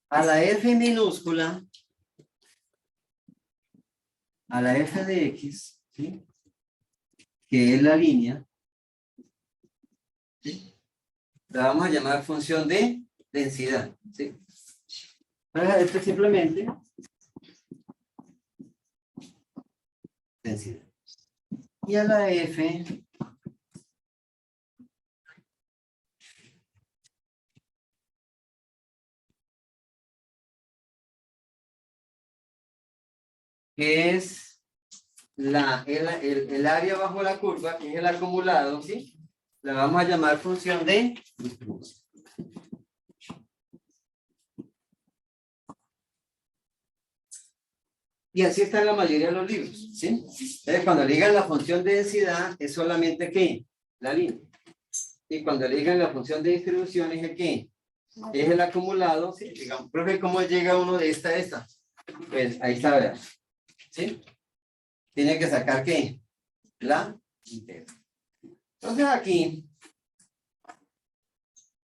a la F minúscula, a la F de X, ¿sí? Que es la línea, ¿sí? La vamos a llamar función de densidad, ¿sí? Ahora, esto es simplemente densidad. Y a la F que es el área bajo la curva, que es el acumulado, ¿sí? La vamos a llamar función de distribución. Y así está en la mayoría de los libros, ¿sí? Entonces, cuando le digan la función de densidad, es solamente ¿qué? La línea. Y cuando le digan la función de distribución, es el ¿qué? Es el acumulado, ¿sí? Digamos, profe, ¿cómo llega uno de esta a esta? Pues ahí está, ¿verdad? ¿Sí? Tiene que sacar ¿qué? La integral. Entonces aquí,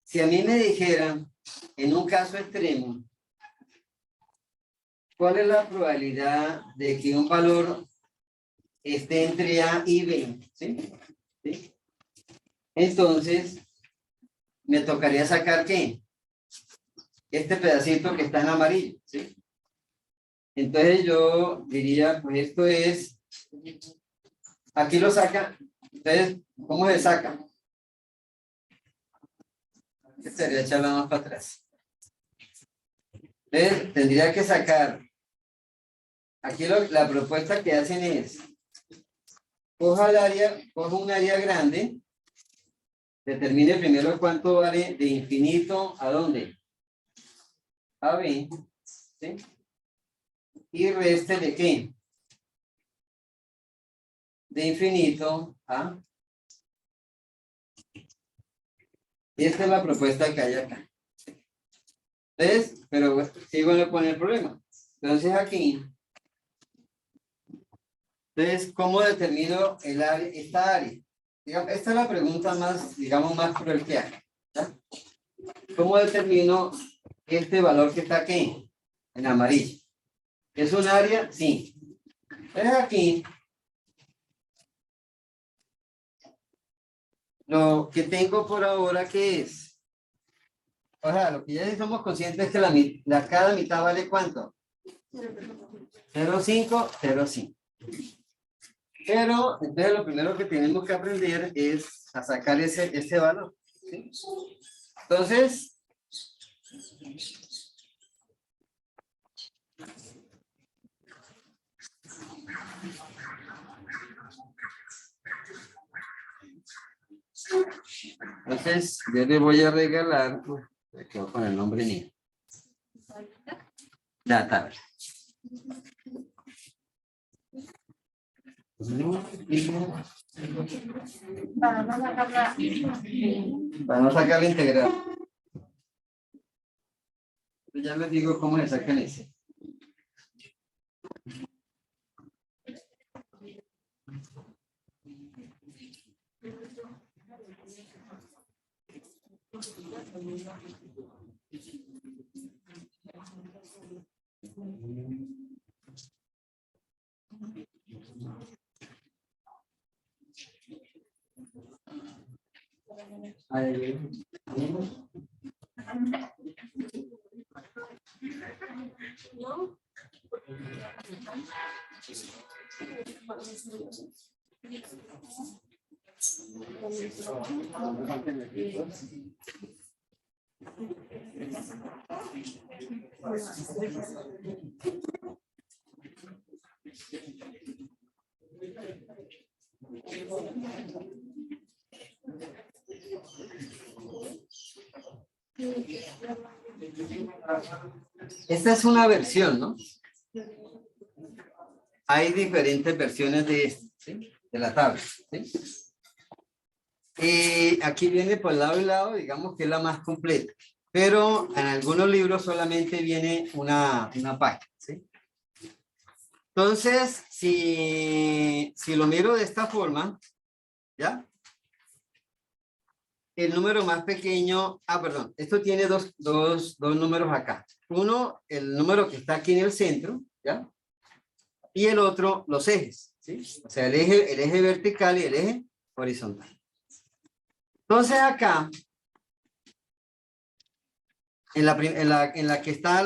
si a mí me dijeran, en un caso extremo, ¿cuál es la probabilidad de que un valor esté entre A y B? ¿Sí? ¿Sí? Entonces, me tocaría sacar ¿qué? Este pedacito que está en amarillo, ¿sí? Entonces yo diría, pues esto es, aquí lo saca, entonces, ¿cómo se saca? Estaría echarla más para atrás. Entonces, tendría que sacar, aquí la propuesta que hacen es, coja un área grande, determine primero cuánto vale de infinito a dónde, a B, ¿sí? Y reste de qué, de infinito a, y esta es la propuesta que hay acá. Entonces, pero sí van a poner el problema. Entonces aquí, entonces, ¿cómo determino el área, esta área? Digamos, esta es la pregunta más, digamos, más cruel que hay, ¿ya? ¿Cómo determino este valor que está aquí, en amarillo? ¿Es un área? Sí. Entonces aquí, lo que tengo por ahora, ¿qué es? O sea, lo que ya somos conscientes es que cada mitad vale ¿cuánto? 0,5, 0,5. Pero, entonces lo primero que tenemos que aprender es a sacar ese valor, ¿sí? Entonces, yo le voy a regalar, me quedo con el nombre mío, la tabla. Para no sacar la integral. Ya les digo cómo se sacan ese. Esta es una versión, ¿no? Hay diferentes versiones de esto, ¿sí? De la tabla, ¿sí? Aquí viene por lado y lado, digamos que es la más completa, pero en algunos libros solamente viene una página, ¿sí? Entonces, si lo miro de esta forma, ¿ya? El número más pequeño, perdón, esto tiene dos números acá. Uno, el número que está aquí en el centro, ¿ya? Y el otro, los ejes, ¿sí? O sea, el eje vertical y el eje horizontal. Entonces acá, en la que está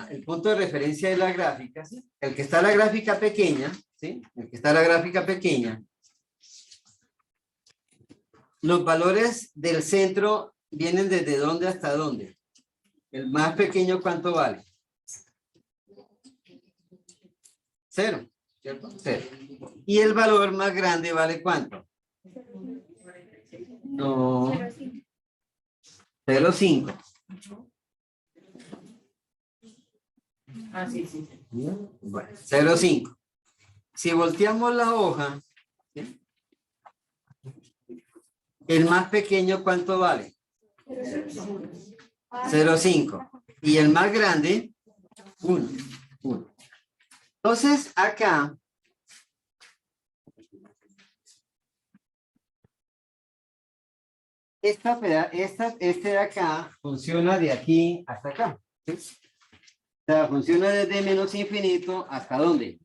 el punto de referencia de la gráfica, ¿sí? El que está la gráfica pequeña, ¿sí? El que está la gráfica pequeña, los valores del centro vienen desde dónde hasta dónde. El más pequeño, ¿cuánto vale? 0, ¿cierto? 0. ¿Y el valor más grande vale cuánto? No. 0,5. Sí, sí. Bueno, 0,5. Si volteamos la hoja, ¿sí? El más pequeño, ¿cuánto vale? 0,5. Y el más grande, 1. Entonces, acá, este de acá funciona de aquí hasta acá, ¿sí? O sea, funciona desde menos infinito hasta ¿dónde?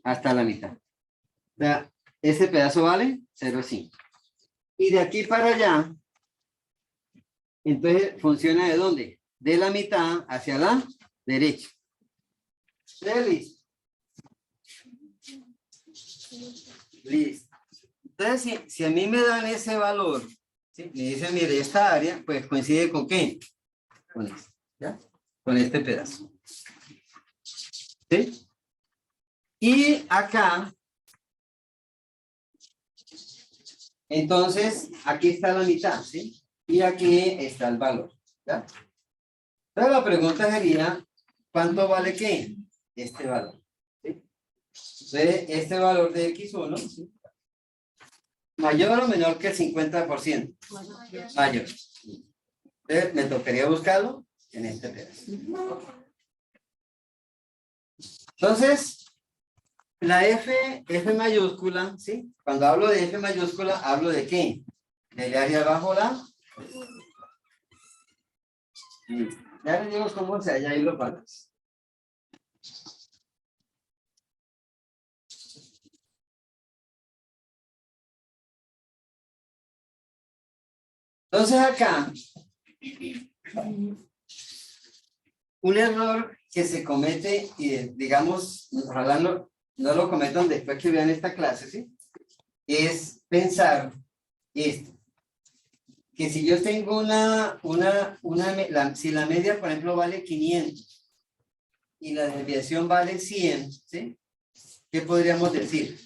Hasta la mitad. O sea, ese pedazo vale 0,5. Y de aquí para allá, entonces funciona ¿de dónde? De la mitad hacia la derecha. Listo. Listo. Entonces, si a mí me dan ese valor, ¿sí? Me dicen, mire, esta área, pues coincide con ¿qué? Con esto, ¿ya? Con este pedazo. ¿Sí? Y acá, entonces, aquí está la mitad, ¿sí? Y aquí está el valor, ¿ya? Entonces la pregunta sería, ¿cuánto vale qué? Este valor, ¿sí? Entonces, este valor de X1, ¿sí? ¿Mayor o menor que el 50%? Mayor. Entonces, me tocaría buscarlo en este pedazo. Entonces, la F mayúscula, ¿sí? Cuando hablo de F mayúscula, ¿hablo de qué? Del área bajo la. Ya les digo cómo se halla ahí los valores. Entonces acá, un error que se comete, y digamos, ojalá no lo cometan después que vean esta clase, ¿sí? Es pensar esto. Que si yo tengo si la media, por ejemplo, vale 500 y la desviación vale 100, ¿sí? ¿Qué podríamos decir?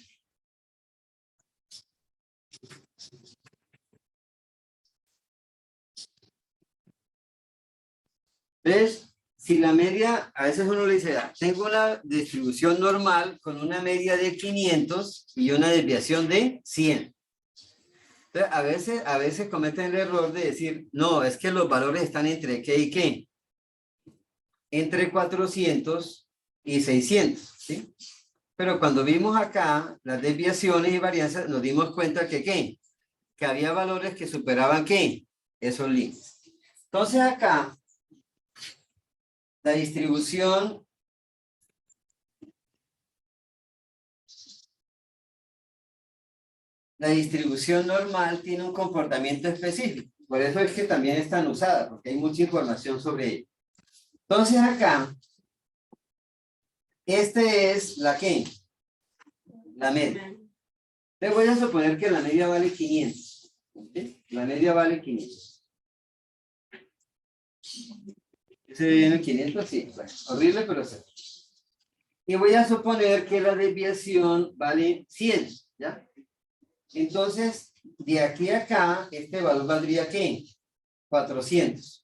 ¿Ves? Si la media, a veces uno le dice, tengo una distribución normal con una media de 500 y una desviación de 100. Entonces, a veces cometen el error de decir, no, es que los valores están entre qué y qué. entre 400 y 600, ¿sí? Pero cuando vimos acá las desviaciones y varianzas, nos dimos cuenta que ¿qué? Que había valores que superaban ¿qué? Esos límites. Entonces acá, la distribución normal tiene un comportamiento específico. Por eso es que también es tan usada, porque hay mucha información sobre ella. Entonces acá, este es la ¿qué? La media. Le voy a suponer que la media vale 500. ¿Sí? La media vale 500. ¿Se viene 500? Sí. Bueno, horrible, pero sí. Y voy a suponer que la desviación vale 100. ¿Ya? Entonces, de aquí a acá, este valor valdría ¿qué? 400.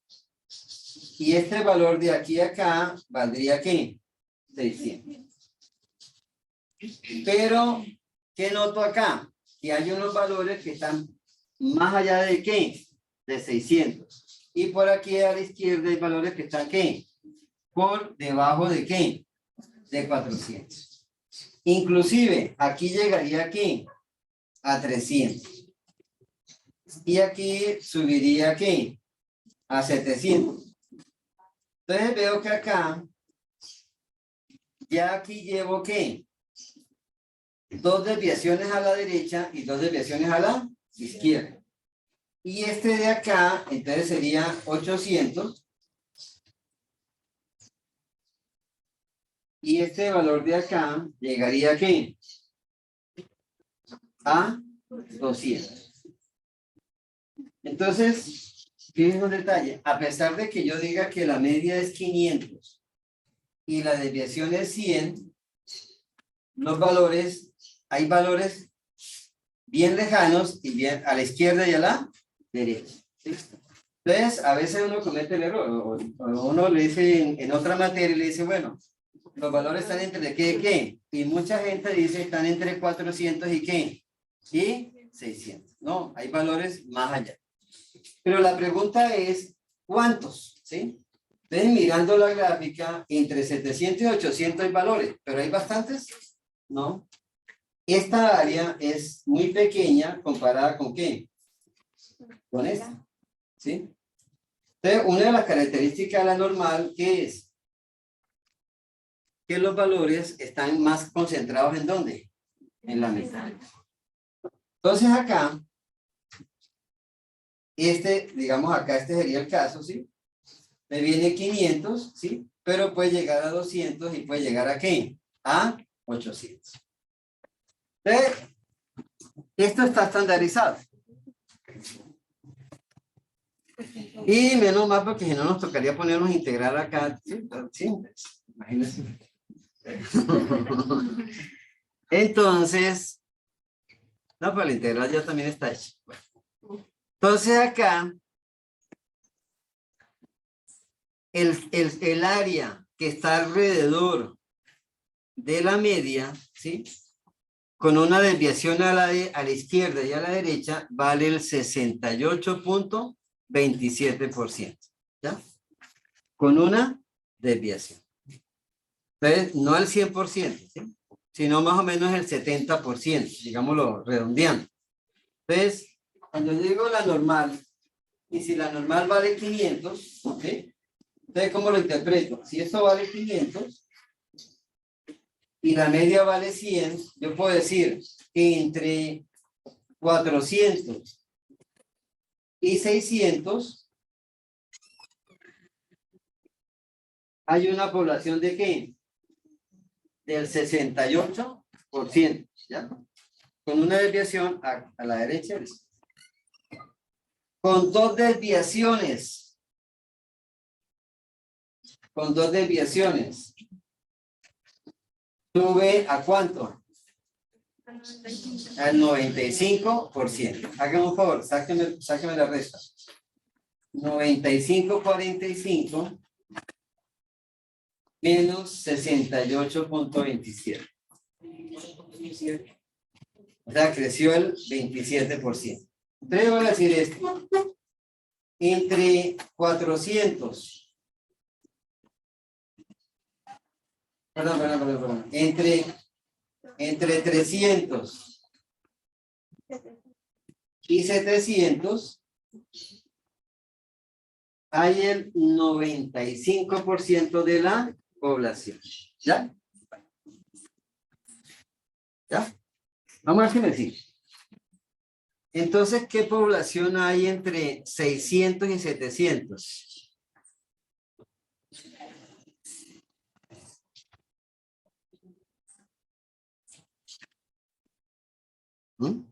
Y este valor de aquí a acá valdría ¿qué? 600. Pero, ¿qué noto acá? Que hay unos valores que están más allá de ¿qué? De 600. Y por aquí a la izquierda hay valores que están ¿qué? Por debajo de ¿qué? De 400. Inclusive, aquí llegaría ¿qué? A 300. Y aquí subiría ¿qué? A 700. Entonces veo que acá, ya aquí llevo ¿qué? 2 desviaciones a la derecha y 2 desviaciones a la izquierda. Y este de acá, entonces sería 800. Y este valor de acá llegaría ¿a qué? A 200. Entonces, fíjense un detalle. A pesar de que yo diga que la media es 500 y la desviación es 100, los valores, hay valores bien lejanos y bien a la izquierda y a la derecha. ¿Sí? Entonces, a veces uno comete el error, o uno le dice en otra materia, le dice, bueno, los valores están entre ¿qué y qué? Y mucha gente dice están entre 400 y ¿qué? Y 600. No, hay valores más allá. Pero la pregunta es, ¿cuántos? ¿Sí? Entonces, mirando la gráfica, entre 700 y 800 hay valores, pero ¿hay bastantes? No. Esta área es muy pequeña comparada con ¿qué? Con esta. ¿Sí? Entonces, una de las características de la normal, ¿qué es? Que los valores están más concentrados ¿en dónde? En la mitad. Entonces acá, digamos acá, este sería el caso, ¿sí? Me viene 500, ¿sí? Pero puede llegar a 200 y puede llegar ¿a qué? A 800. Entonces, esto está estandarizado. Y menos mal porque si no nos tocaría ponernos a integrar acá. Sí, imagínense. Entonces, no, pero la integral ya también está hecha. Entonces acá, el área que está alrededor de la media, ¿sí? Con una desviación a la izquierda y a la derecha, vale el 68.27%. ¿Ya? Con una desviación. Entonces, no al 100%, ¿sí? Sino más o menos el 70%, digámoslo redondeando. Entonces, cuando yo digo la normal, y si la normal vale 500, ¿sí? Entonces, ¿cómo lo interpreto? Si esto vale 500 y la media vale 100, yo puedo decir que entre 400 y 600 hay una población de ¿qué? Del 68%, ¿ya? Con una desviación a la derecha. Con dos desviaciones. Con dos desviaciones. ¿Sube a cuánto? Al 95%. Háganme un favor, sáquenme la resta. 95.45 menos 68.27. O sea, creció el 27%. Entonces voy a decir esto. Entre 400 Perdón. Entre 300 y 700 hay el 95% de la población. ¿Ya? ¿Ya? Vamos a ver qué me dice. Entonces, ¿qué población hay entre 600 y 700? ¿Mm?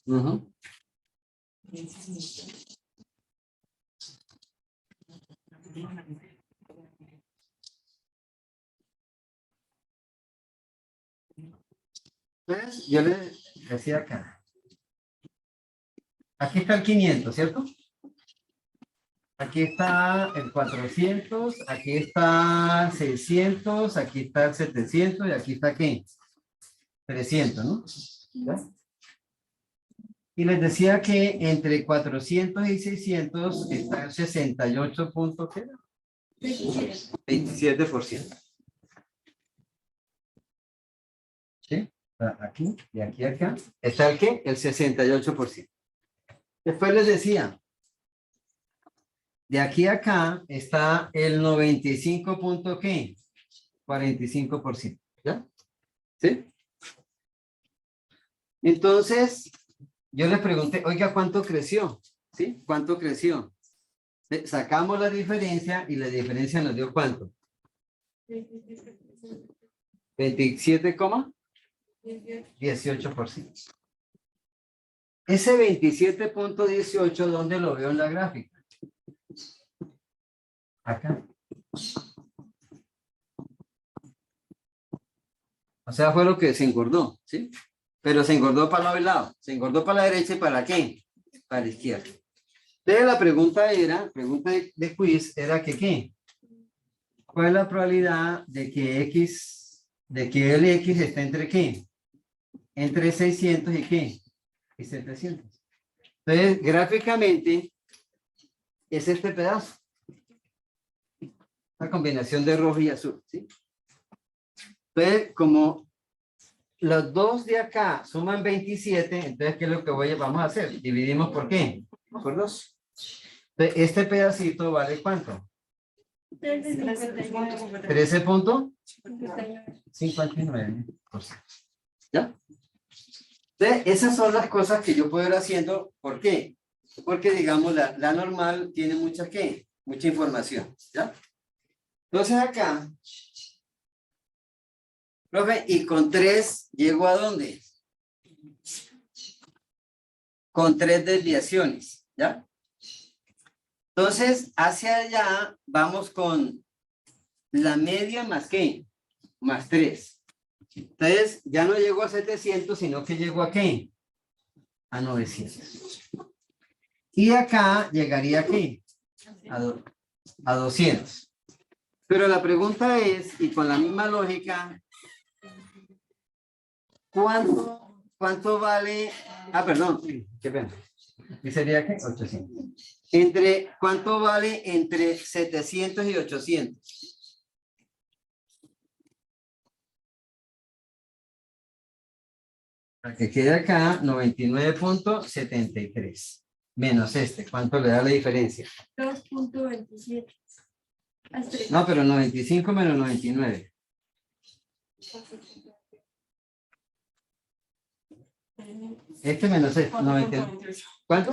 Ujú. Entonces, yo le decía acá. Aquí está el 500, ¿cierto? Aquí está el 400, aquí está 600, aquí está el 700 y aquí está ¿qué? 300, ¿no? ¿Ya? Y les decía que entre 400 y 600 está el 68 punto, ¿qué era? 27%. ¿Sí? Aquí, de aquí a acá, está el ¿qué? El 68%. Después les decía, de aquí a acá está el 95 punto, ¿qué? 45%. ¿Ya? ¿Sí? Entonces, yo les pregunté, oiga, ¿cuánto creció? ¿Sí? ¿Cuánto creció? Sacamos la diferencia y la diferencia nos dio ¿cuánto? 27,18%. Ese 27,18, ¿dónde lo veo en la gráfica? Acá. O sea, fue lo que se engordó, ¿sí? Pero se engordó para el lado. Se engordó para la derecha y para qué? Para la izquierda. Entonces la pregunta de quiz era que ¿qué? ¿Cuál es la probabilidad de que el X está entre qué? Entre 600 y qué? Y 700. Entonces, gráficamente, es este pedazo. Una combinación de rojo y azul, ¿sí? Entonces, como los dos de acá suman 27, entonces, ¿qué es lo que vamos a hacer? Dividimos por qué? Por 2. Entonces, este pedacito vale ¿cuánto? 13,59%. ¿Ya? Entonces, esas son las cosas que yo puedo ir haciendo. ¿Por qué? Porque, digamos, la normal tiene mucha, ¿qué? Mucha información. ¿Ya? Entonces, acá, profe, y con 3 llego a dónde? Con 3 desviaciones. ¿Ya? Entonces, hacia allá vamos con la media más ¿qué? Más 3. Entonces, ya no llegó a 700, sino que llegó a ¿qué? A 900. Y acá llegaría ¿a qué? A 200. Pero la pregunta es, y con la misma lógica, ¿cuánto vale? Ah, perdón, qué pena. ¿Y sería qué? 800. ¿Cuánto vale entre 700 y 800? Para que quede acá, 99,73. Menos este, ¿cuánto le da la diferencia? 2,27. No, pero 95 menos 99. Este menos este, 99. ¿Cuánto?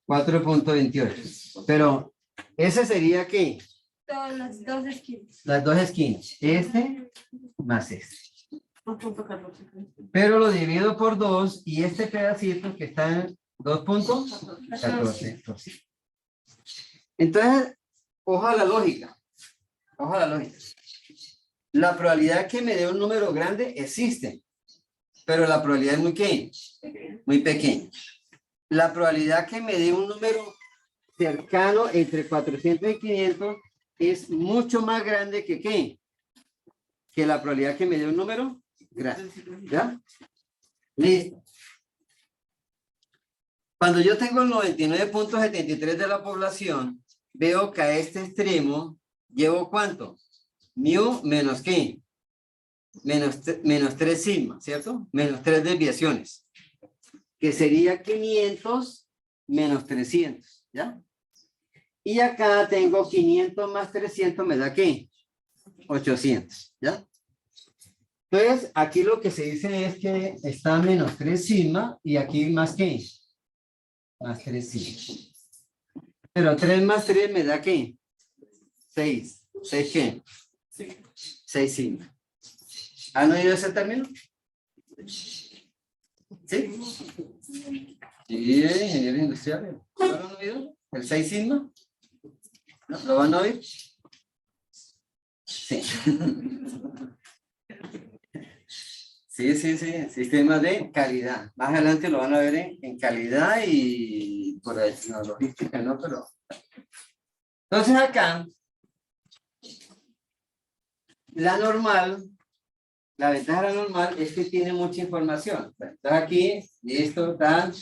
4,28. Pero, ¿ese sería qué? Todas las dos esquinas. Las dos esquinas. Este más este. Pero lo divido por 2 y este pedacito que está en 2,14. Entonces, ojo a la lógica. Ojo a la lógica. La probabilidad que me dé un número grande existe, pero la probabilidad es muy ¿qué? Muy pequeña. La probabilidad que me dé un número cercano entre 400 y 500 es mucho más grande que ¿qué? Que la probabilidad que me dé un número grande. ¿Ya? Listo. Cuando yo tengo el 99.73 de la población, veo que a este extremo llevo ¿cuánto? Mu menos ¿qué? Menos 3 sigma, ¿cierto? Menos 3 desviaciones. Que sería 500 menos 300, ¿ya? Y acá tengo 500 más 300, ¿me da qué? 800, ¿ya? Entonces, aquí lo que se dice es que está menos 3 sigma y aquí más ¿qué? Más 3 sigma. Pero 3 más 3 me da ¿qué? 6. ¿6 qué? 6 sigma. ¿Han oído ese término? ¿Sí? Sí, ingeniería industrial. ¿No lo han oído? ¿El 6 sigma? ¿No? ¿Lo van a oír? Sí. Sí, sistema de calidad. Más adelante lo van a ver en calidad y por ahí, no, logística, no, pero... Entonces acá, la normal, la ventaja de la normal es que tiene mucha información. Entonces aquí, listo, está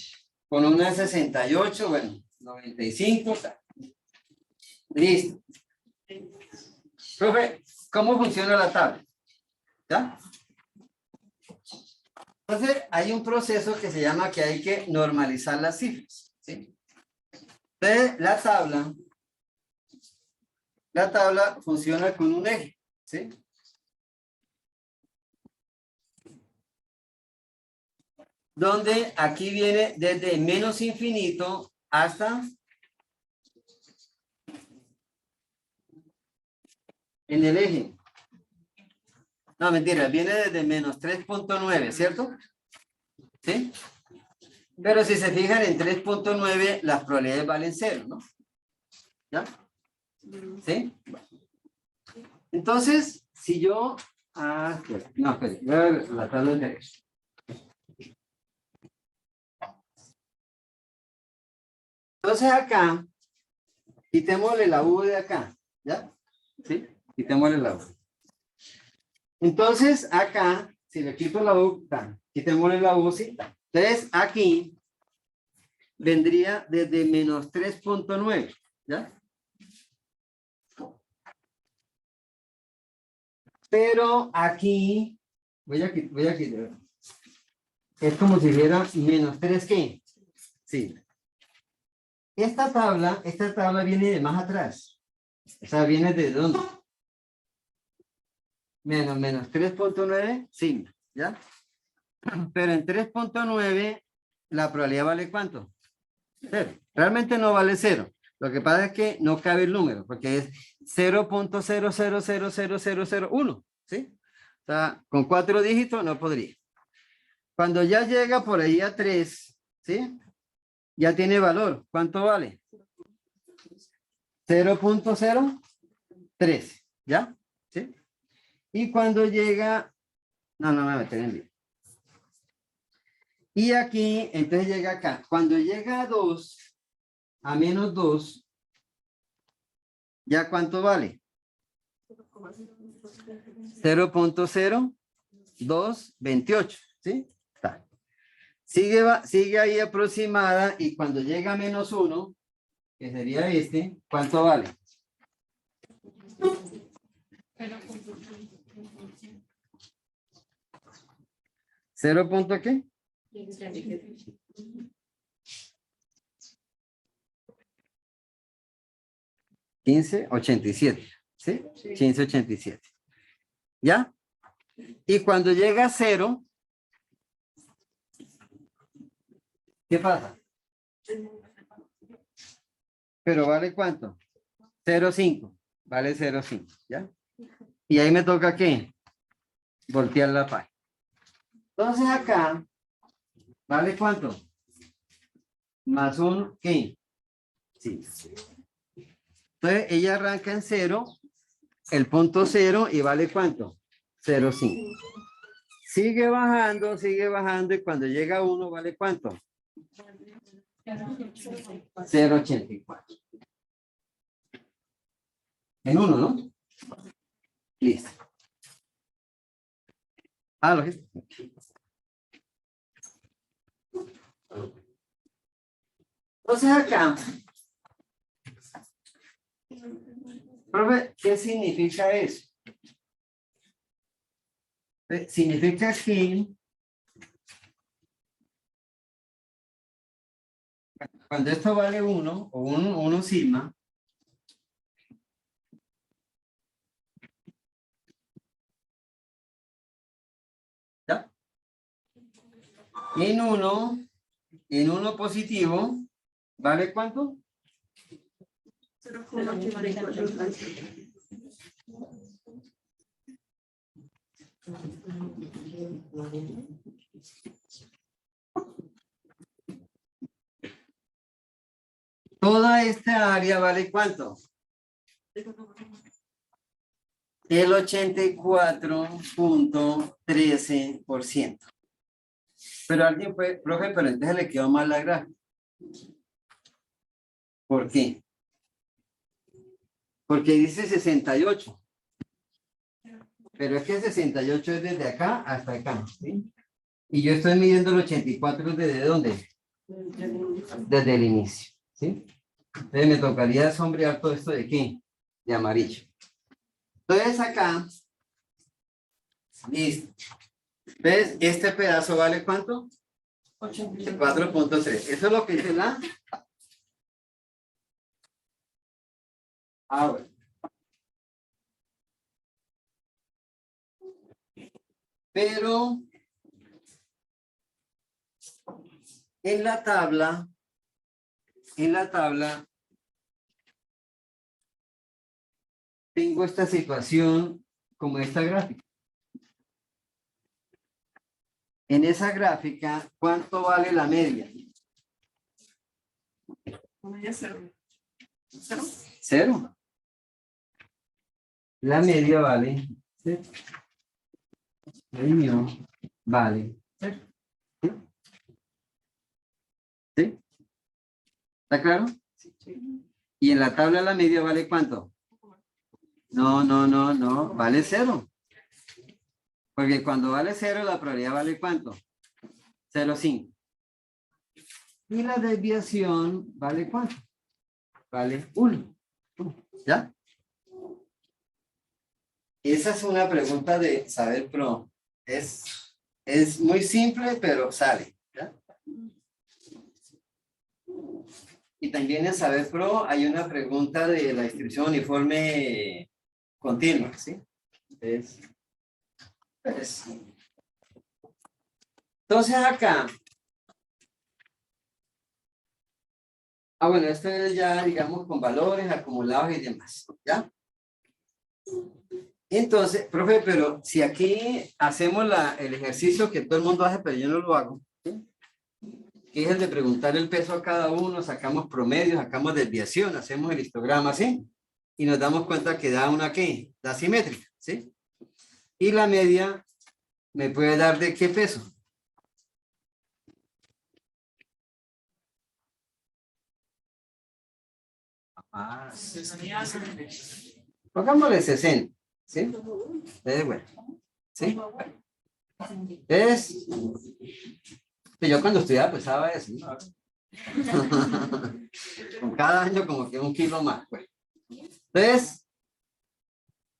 con una 68, bueno, 95, está. Listo. Profe, ¿cómo funciona la tabla? ¿Ya? Entonces, hay un proceso que se llama que hay que normalizar las cifras, ¿sí? Entonces, la tabla funciona con un eje, ¿sí? Donde aquí viene desde menos infinito hasta en el eje. No, mentira, viene desde menos 3.9, ¿cierto? ¿Sí? Pero si se fijan en 3.9, las probabilidades valen 0, ¿no? ¿Ya? ¿Sí? Entonces, si yo... no, espera, voy a ver la tabla de derecho. Entonces acá, quitémosle la U de acá, ¿ya? ¿Sí? Quitémosle la U. Entonces acá, si le quito la U, quitémosle la U, ¿sí? Entonces aquí vendría desde menos 3.9, ¿ya? Pero aquí, voy a quitar. Es como si fuera menos 3, ¿qué? Sí. Esta tabla viene de más atrás. O sea, viene de dónde? Menos 3.9, sí, ¿ya? Pero en 3.9, la probabilidad vale ¿cuánto? 0. Realmente no vale 0. Lo que pasa es que no cabe el número, porque es 0.0000001, ¿sí? O sea, con 4 dígitos no podría. Cuando ya llega por ahí a 3, ¿sí? Ya tiene valor. ¿Cuánto vale? 0.013, ¿ya? ¿Sí? Y cuando llega, no me meter en lío. Y aquí, entonces llega acá. Cuando llega a 2, a menos 2, ¿ya cuánto vale? 0.0228, ¿sí? Está. Sigue ahí aproximada y cuando llega a menos 1, que sería este, ¿cuánto vale? 0. ¿Qué? 1587, ¿sí? 1587. ¿Ya? Y cuando llega a 0, ¿qué pasa? Pero ¿vale cuánto? 0.5. Vale 0.5, ¿ya? Y ahí me toca ¿qué? Voltear la página. Entonces acá, ¿vale cuánto? Más un ¿qué? Sí. Entonces ella arranca en 0, el punto 0 y vale cuánto? 0.5. Sigue bajando y cuando llega a 1 vale cuánto? 0.84. En 1, ¿no? Listo. Lo que... Entonces acá, profe, ¿qué significa eso? Significa que cuando esto vale 1 o 1 sigma, ¿ya? En 1 positivo, ¿vale cuánto? 0,84. Toda esta área vale cuánto? El 84.13%. Pero alguien fue, profe, pero entonces le quedó mal la gráfica. ¿Por qué? Porque dice 68. Pero es que 68 es desde acá hasta acá, ¿sí? Y yo estoy midiendo el 84 desde dónde? Desde el inicio, ¿sí? Entonces me tocaría sombrear todo esto de aquí, de amarillo. Entonces acá, listo. ¿Ves? Este pedazo vale ¿cuánto? 4.3. Eso es lo que dice la... Bueno. Pero en la tabla, tengo esta situación como esta gráfica. En esa gráfica, ¿cuánto vale la media? Cero. La media vale cero. El mío vale cero. ¿Sí? ¿Está claro? Y en la tabla la media vale ¿cuánto? No, vale cero. Porque cuando vale cero, la probabilidad vale ¿cuánto? 0,5. Y la desviación vale ¿cuánto? Vale 1. ¿Ya? Esa es una pregunta de Saber Pro. Es muy simple, pero sale. ¿Ya? Y también en Saber Pro hay una pregunta de la distribución uniforme continua, ¿sí? Entonces acá. Bueno, esto es ya, digamos, con valores acumulados y demás, ¿ya? Entonces, profe, pero si aquí hacemos el ejercicio que todo el mundo hace, pero yo no lo hago, ¿sí? Que es el de preguntar el peso a cada uno, sacamos promedio, sacamos desviación, hacemos el histograma, ¿sí? Y nos damos cuenta que da una, ¿qué? Da simétrica, ¿sí? Y la media me puede dar ¿de qué peso? Pongámosle 60, ¿sí? Bueno, ¿sí? Es que yo cuando estudiaba pesaba eso, ¿no? Con cada año como que 1 kilo más. Bueno. Entonces,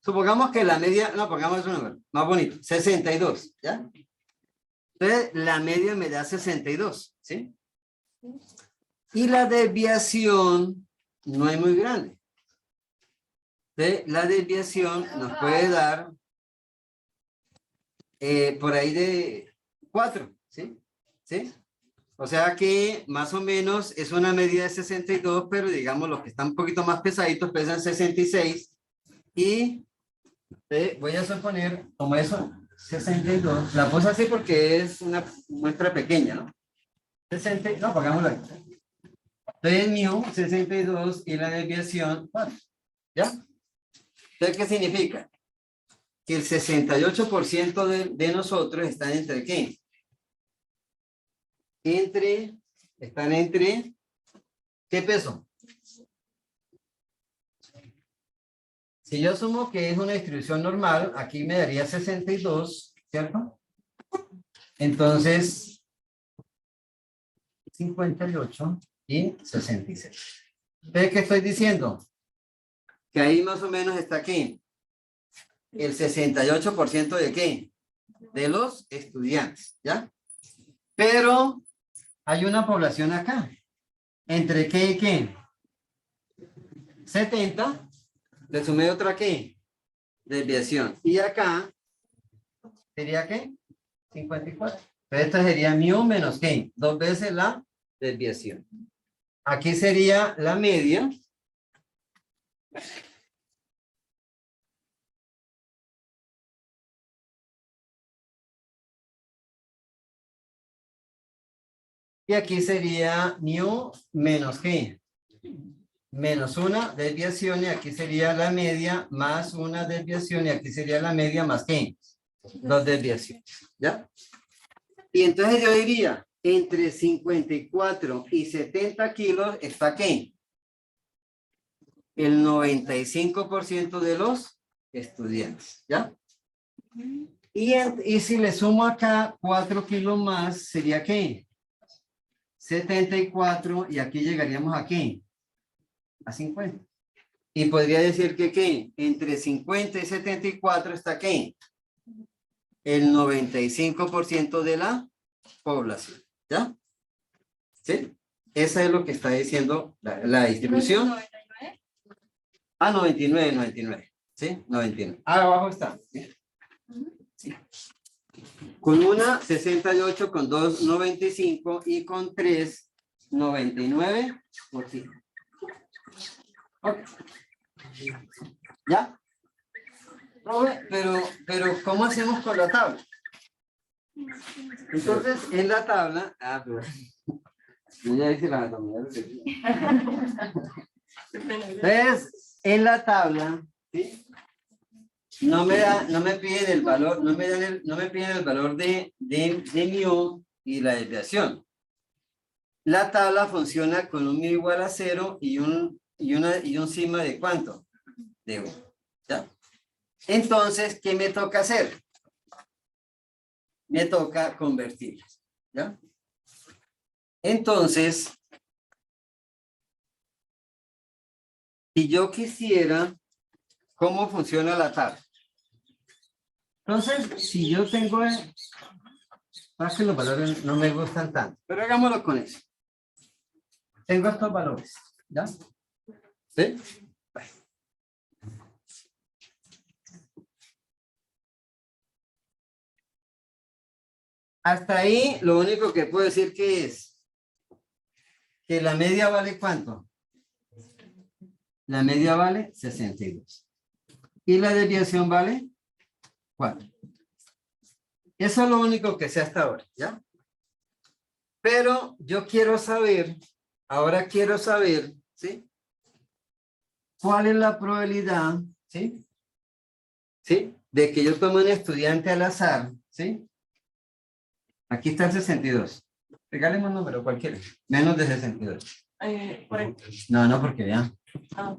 supongamos que la media, no, pongamos un número más bonito, 62, ¿ya? Entonces, la media me da 62, ¿sí? Y la desviación no es muy grande. Entonces, la desviación nos puede dar por ahí de 4, ¿sí? ¿Sí? O sea que más o menos es una medida de 62, pero digamos los que están un poquito más pesaditos pesan 66. Y voy a suponer, como eso, 62. La puse así porque es una muestra pequeña, ¿no? 60, no, pongámoslo ahí. Entonces mu, 62 y la desviación 4. ¿Ya? Entonces, ¿qué significa? Que el 68% de nosotros están entre ¿qué? Están entre, ¿qué peso? Si yo asumo que es una distribución normal, aquí me daría 62, ¿cierto? Entonces, 58 y 66. ¿Ve qué estoy diciendo? Que ahí más o menos está aquí. El 68% de qué? De los estudiantes, ¿ya? Pero hay una población acá. ¿Entre qué y qué? 70. Le sumé otra qué? Desviación. Y acá sería qué? 54. Entonces esta sería mu menos qué? 2 veces la desviación. Aquí sería la media. Y aquí sería mu menos qué? Menos una desviación y aquí sería la media más una desviación y aquí sería la media más qué? 2 desviaciones. ¿Ya? Y entonces yo diría, entre 54 y 70 kilos está qué? El 95% de los estudiantes. ¿Ya? Y si le sumo acá 4 kilos más, ¿sería qué? 74 y aquí llegaríamos a qué? A 50. Y podría decir que ¿qué? Entre 50 y 74 está ¿qué? El 95% de la población. ¿Ya? ¿Sí? Esa es lo que está diciendo la distribución. Ah, 99. ¿Sí? 99. Ah, abajo está. ¿Sí? Con una 68, con dos 95 y con 3 99%. Okay. ¿Ya? Pero ¿cómo hacemos con la tabla? Entonces, en la tabla, yo ya hice la anatomía. Entonces, en la tabla, ¿sí? No me piden el valor, no me piden el valor de mu y la desviación. La tabla funciona con un mu igual a 0 y un sigma de ¿cuánto? De 1. ¿Ya? Entonces, ¿qué me toca hacer? Me toca convertirlas. ¿Ya? Entonces, si yo quisiera, ¿cómo funciona la tabla? Entonces, si yo tengo, más que los valores no me gustan tanto, pero hagámoslo con eso. Tengo estos valores, ¿ya? ¿Sí? Bueno. Hasta ahí, lo único que puedo decir que es que la media vale ¿cuánto? La media vale 62. Y la desviación vale 4. Eso es lo único que sé hasta ahora, ¿ya? Pero yo quiero saber, ahora quiero saber, ¿sí? ¿Cuál es la probabilidad, ¿sí? ¿Sí? De que yo tome un estudiante al azar, ¿sí? Aquí está el 62. Regáleme un número cualquiera, menos de 62. 40. No, porque ya. Ah.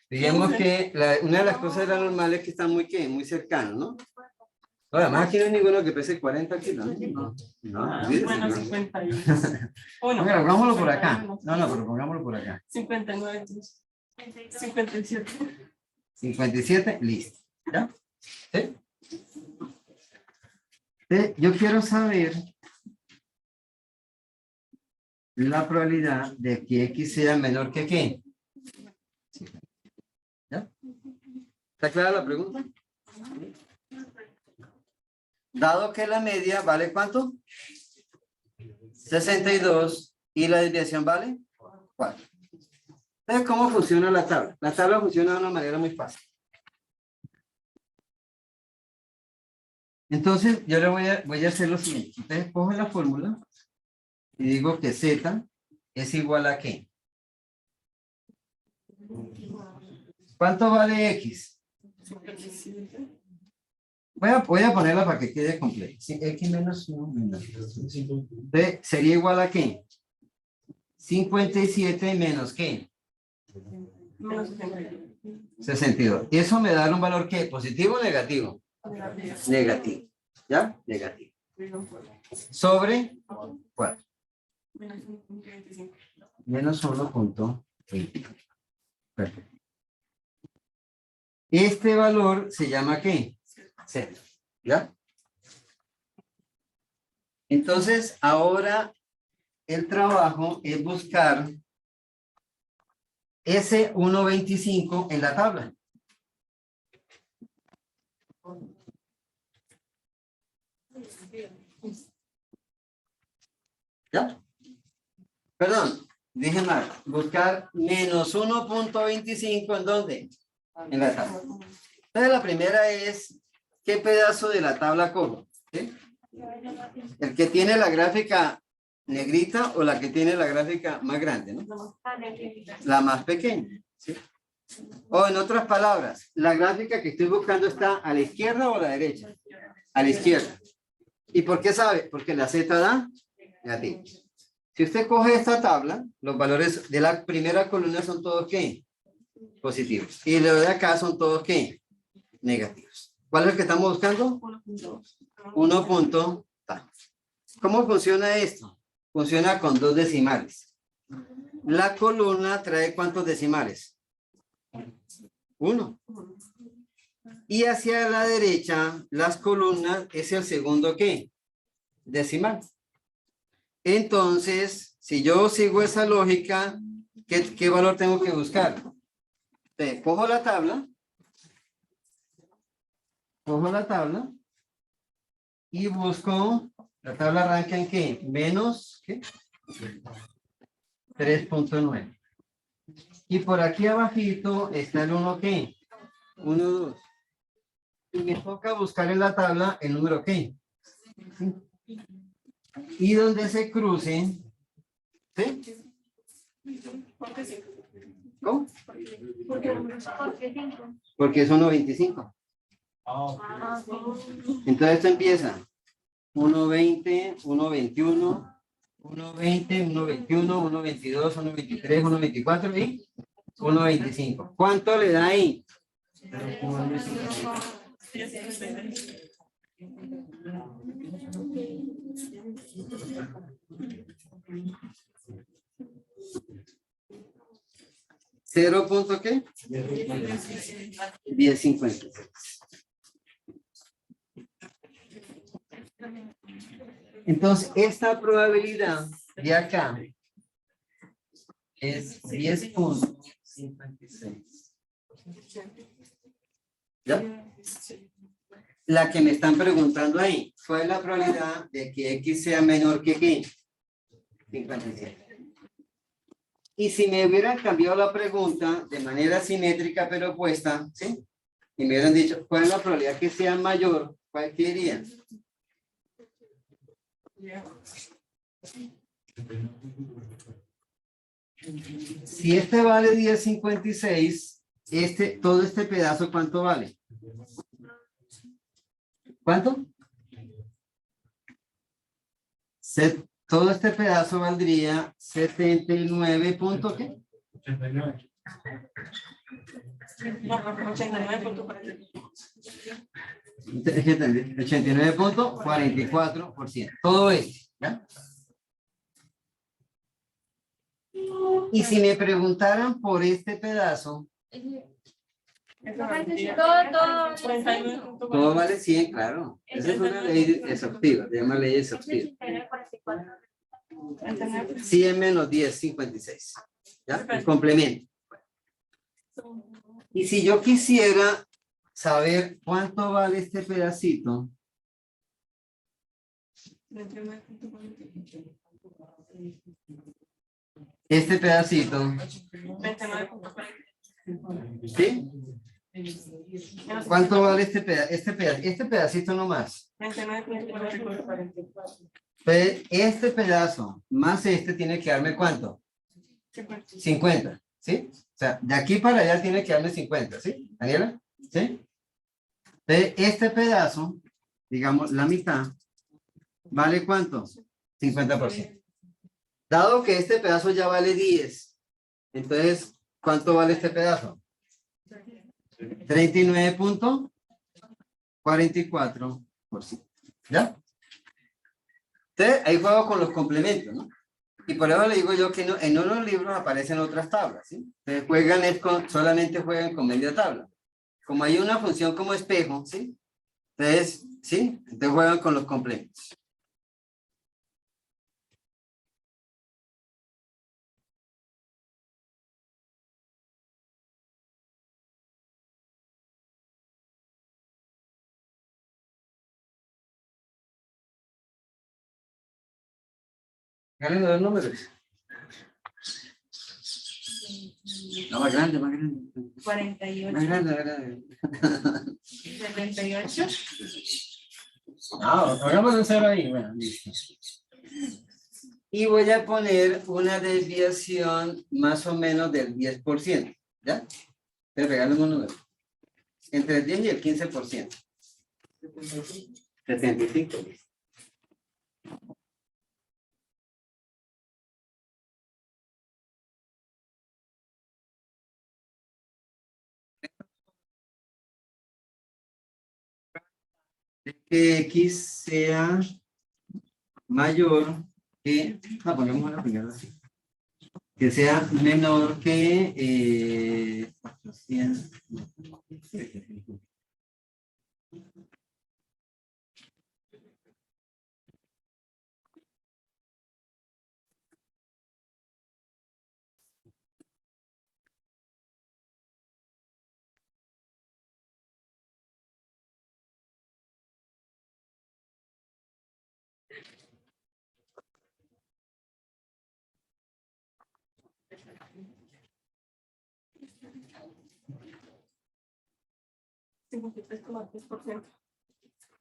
Digamos que una de las cosas de la normal es que están muy cercanos, ¿no? Además aquí no hay ninguno que pese 40 kilos. No, Bueno, 51. Bueno, pongámoslo por acá. No, pero pongámoslo por acá. 59. 57. 57, listo. ¿Ya? ¿Sí? Yo quiero saber la probabilidad de que X sea menor que ¿qué? ¿Ya? ¿Está clara la pregunta? Dado que la media vale ¿cuánto? 62 y la desviación vale 4. Entonces, ¿cómo funciona la tabla? La tabla funciona de una manera muy fácil. Entonces, yo le voy a hacer lo siguiente. Entonces, cojo la fórmula y digo que Z es igual a ¿qué? ¿Cuánto vale X? 57. Voy a ponerla para que quede completo. Sí, X menos 1 menos. Entonces, ¿sería igual a qué? 57 menos ¿qué? Menos 62. 62. ¿Y eso me da un valor qué? ¿Positivo o negativo? Negativo. ¿Ya? Negativo. Sobre 4. Menos 1.25. Perfecto. Este valor se llama ¿qué? Z. ¿Ya? Entonces, ahora el trabajo es buscar ese 1.25 en la tabla. ¿Ya? Perdón, dije mal. Buscar menos 1.25 ¿en dónde? En la tabla. Entonces la primera es, ¿qué pedazo de la tabla cojo? ¿Sí? El que tiene la gráfica negrita o la que tiene la gráfica más grande, ¿no? La más pequeña, ¿sí? O en otras palabras, la gráfica que estoy buscando está a la izquierda o a la derecha. A la izquierda. ¿Y por qué sabe? Porque la Z da negativo. Si usted coge esta tabla, los valores de la primera columna son todos ¿qué? Positivos. Y los de acá son todos ¿qué? Negativos. ¿Cuál es el que estamos buscando? 1. ¿Cómo funciona esto? Funciona con 2 decimales. La columna trae ¿cuántos decimales? 1. Y hacia la derecha, las columnas es el segundo ¿qué? Decimal. Entonces, si yo sigo esa lógica, ¿qué valor tengo que buscar? Entonces, cojo la tabla y busco, la tabla arranca en ¿qué? Menos, ¿qué? 3.9. Y por aquí abajito está el 1, ¿qué? 1, 2. Y me toca buscar en la tabla el número ¿qué? Y donde se crucen, ¿sí? ¿Cómo? Porque es 1.25. Entonces esto empieza 1.20, 1.21, 1.20, 1.21, 1.22, 1.23, 1.24 y 1.25. ¿Cuánto le da ahí? 0. ¿Qué? 10.56. Entonces, esta probabilidad de acá es 10.56. ¿Ya? La que me están preguntando ahí, ¿cuál es la probabilidad de que X sea menor que ¿qué? 57. Y si me hubieran cambiado la pregunta de manera simétrica pero opuesta, ¿sí? Y me hubieran dicho, ¿cuál es la probabilidad que sea mayor? ¿Cuál querían? Si este vale 10.56, todo este pedazo, ¿cuánto vale? ¿Cuánto? Todo este pedazo valdría 79. ¿Qué? 89. 89.44%. Todo esto, ¿ya? Y si me preguntaran por este pedazo, todo vale 100, claro. Esa es una ley exhaustiva, se llama ley exhaustiva. 100 menos 10.56. ¿Ya? El complemento. Y si yo quisiera saber cuánto vale este pedacito, este pedacito, ¿sí? ¿Cuánto vale este pedacito nomás? Este pedazo más este tiene que darme ¿cuánto? 50, ¿sí? O sea, de aquí para allá tiene que darme 50, ¿sí? ¿Daniela? ¿Sí? Este pedazo, digamos la mitad, ¿vale cuánto? 50%. Dado que este pedazo ya vale 10, entonces, ¿cuánto vale este pedazo? 39.44%. ¿Ya? Entonces, ahí juego con los complementos, ¿no? Y por eso le digo yo que no, en unos libros aparecen otras tablas, ¿sí? Entonces juegan solamente juegan con media tabla. Como hay una función como espejo, ¿sí? Entonces, ¿sí? Entonces juegan con los complementos. Ganen los números. No, más grande, más grande. 48. Más grande, más grande. 78. No, hagamos un cero ahí. Bueno, listo. Y voy a poner una desviación más o menos del 10%. ¿Ya? Te regalo un número. Entre el 10 y el 15%. 75. Que X sea mayor que, pongamos la primera así, que sea menor que 400.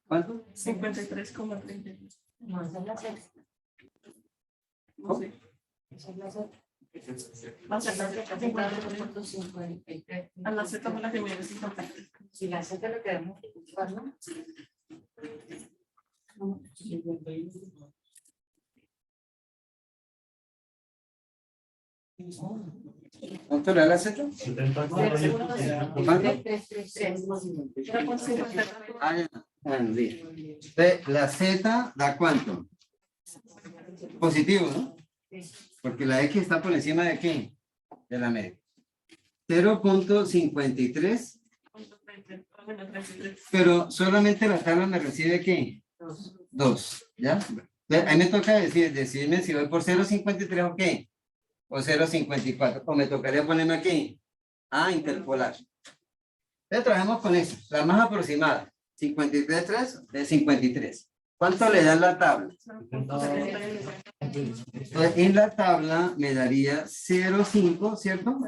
¿Cuánto? 53,30. No, esa es la sexta. No sé. Esa es la sexta. Más a la Z, 53.53. A la Z fue la que me dio 53. Si la Z lo queremos multiplicar, ¿no? No, 51. ¿Cuánto le da la Z? ¿Cuánto? 3. Ah, ya. Entonces, la Z da ¿cuánto? Positivo, ¿no? Porque la X está por encima de ¿qué? De la media. 0.53. Pero solamente la tabla me recibe ¿qué? 2. ¿Ya? Entonces, ahí me toca decidirme si voy por 0.53 o qué. O 0.54. O me tocaría ponerme aquí. A interpolar. Entonces trabajamos con eso. La más aproximada. 53.3 de 53. ¿Cuánto le da la tabla? Entonces, en la tabla me daría 0.5, ¿cierto?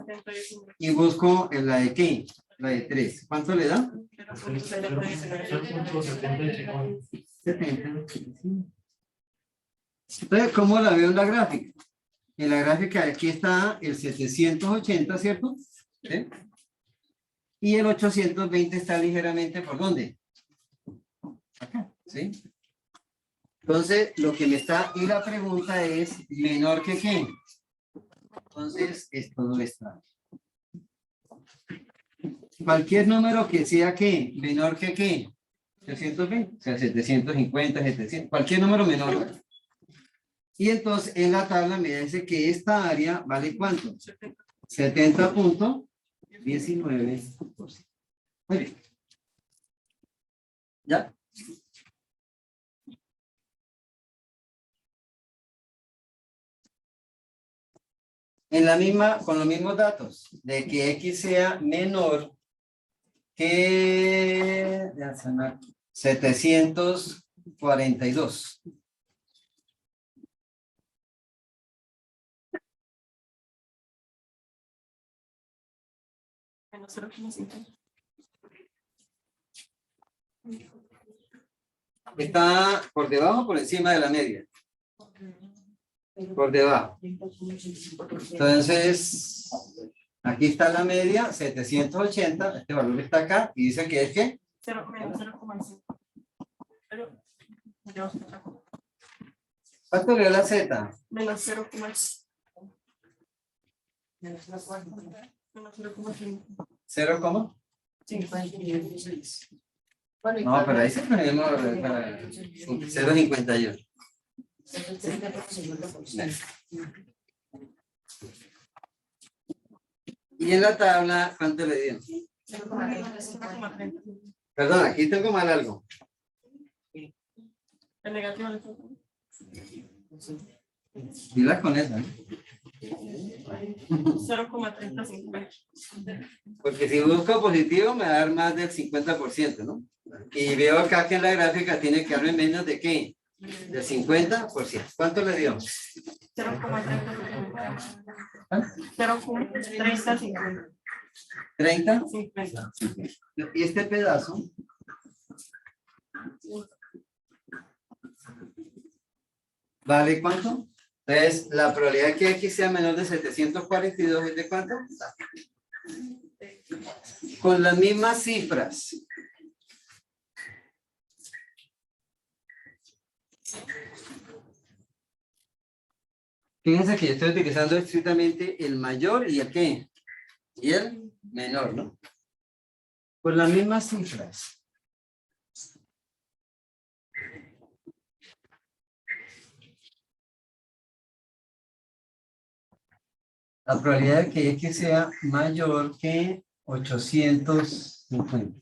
Y busco en la de ¿qué? La de 3. ¿Cuánto le da? 70. Entonces, ¿cómo la veo en la gráfica? En la gráfica aquí está el 780, ¿cierto? ¿Sí? Y el 820 está ligeramente ¿por dónde? Acá, ¿sí? Entonces, lo que me está, y la pregunta es, ¿menor que qué? Entonces, esto no está. Cualquier número que sea ¿qué? Menor que qué? 720, o sea, 750, 700, cualquier número menor. Y entonces, en la tabla me dice que esta área vale ¿cuánto? 70.19%. Muy bien. ¿Ya? En la misma, con los mismos datos, de que X sea menor que 742. Menos 0,5. ¿Está por debajo o por encima de la media? Por debajo. Entonces, aquí está la media, 780, este valor está acá, y dice que es que... Menos 0,5. Pero, ¿cuánto le da la Z? menos 0,5. Menos 0,5. ¿0 cómo? 56. No, pero ahí se ponemos 0.51. Y en la tabla, ¿cuánto le dieron? 0,30. Perdón, aquí tengo mal algo. El negativo le toca. Dila con esa, ¿no? 0,3050. Porque si busco positivo me va a dar más del 50%, ¿no? Y veo acá que en la gráfica tiene que darme menos de ¿qué? Del 50%. ¿Cuánto le dio? 0,3050. 0,3050. 30. 50. Y este pedazo ¿vale cuánto? Entonces, la probabilidad de que X sea menor de 742 es de cuánto? Con las mismas cifras. Fíjense que yo estoy utilizando estrictamente el mayor y el qué. Y el menor, ¿no? Con las mismas cifras. La probabilidad de que X sea mayor que 850.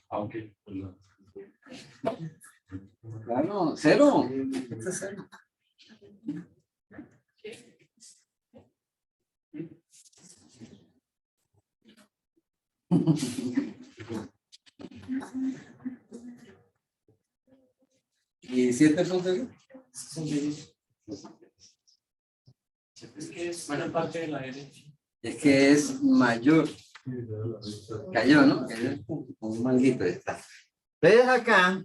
Aunque, Claro, cero. Este es cero. ¿Y 7.1? Es que es una parte de la derecha. Es que es mayor. Cayó, ¿no? Cayó con un manguito. Está. Entonces acá,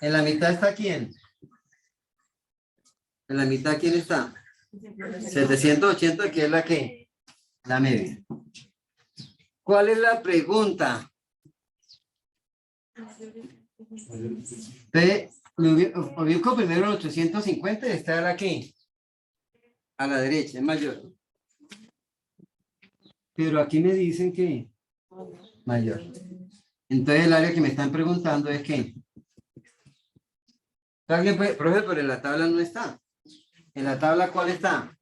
en la mitad está ¿quién? En la mitad ¿quién está? 780, que es la que, la media. ¿Cuál es la pregunta? Entonces, ubico primero los 850 y está la que a la derecha, es mayor. Pero aquí me dicen que mayor. Entonces el área que me están preguntando es que alguien puede, profe, pero en la tabla no está. ¿En la tabla cuál está?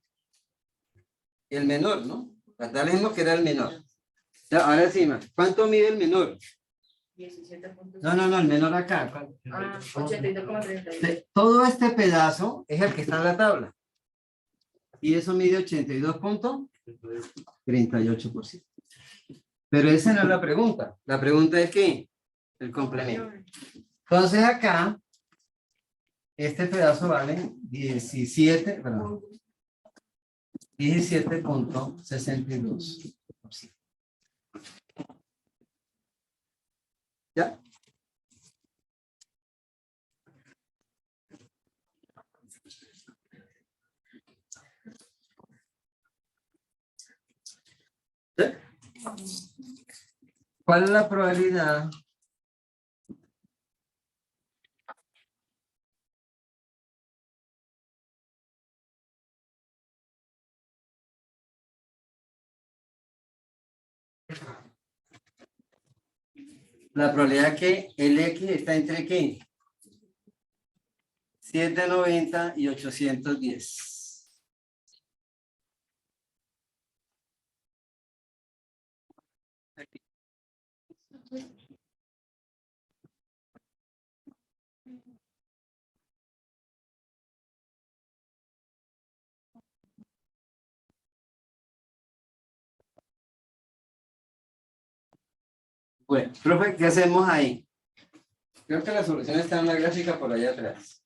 El menor, ¿no? La tabla dijimos que era el menor. Ya, ahora sí, ¿cuánto mide el menor? 17. No, el menor acá. 82,32. Todo este pedazo es el que está en la tabla. Y eso mide 82.38%. Pero esa no es la pregunta. La pregunta es ¿qué? El complemento. Entonces acá, este pedazo vale 17.62%. ¿Ya? ¿Sí? ¿Cuál es la probabilidad? La probabilidad que el X está entre ¿qué? 790 y 810. Bueno, profe, ¿qué hacemos ahí? Creo que la solución está en la gráfica por allá atrás.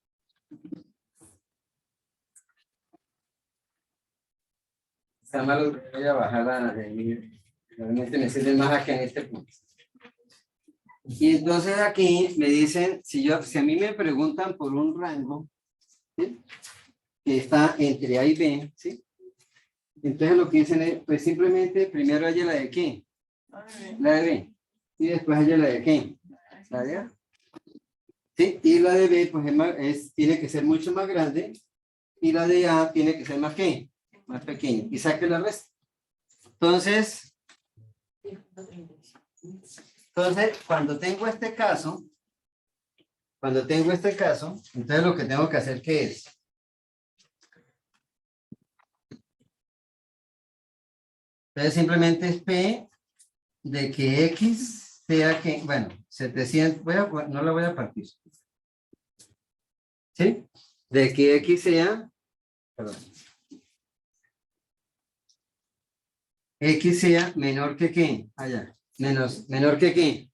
Está mal, voy a bajar realmente me sirve más acá en este punto. Y entonces aquí me dicen, si a mí me preguntan por un rango, ¿sí? Que está entre A y B, ¿sí? Entonces lo que dicen es, pues simplemente primero haya la de qué, la de B, y después haya la de qué, la de A. ¿Sí? Y la de B, pues tiene que ser mucho más grande, y la de A tiene que ser más qué, más pequeña, y saque la resta. Entonces, cuando tengo este caso, entonces lo que tengo que hacer, ¿qué es? Entonces simplemente es P de que X sea que, bueno, 700, no la voy a partir. ¿Sí? De que X sea, perdón. X sea menor que qué, allá, menor que qué,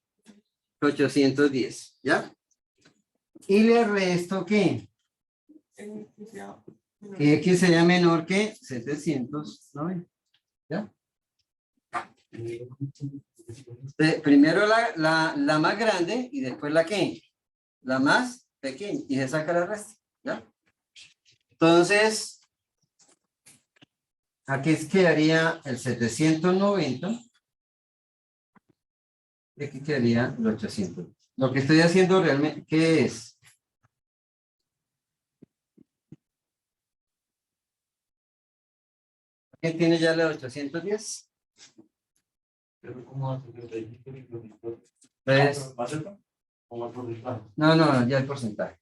810, ¿ya? Y le resto que X sea menor que 790, ¿ya? Primero la más grande y después la que, la más pequeña, y se saca la resta, ¿ya? Entonces, aquí quedaría el 790, y aquí quedaría el 800. Lo que estoy haciendo realmente, ¿qué es? ¿Quién tiene ya la 810? Pues, no, ya el porcentaje.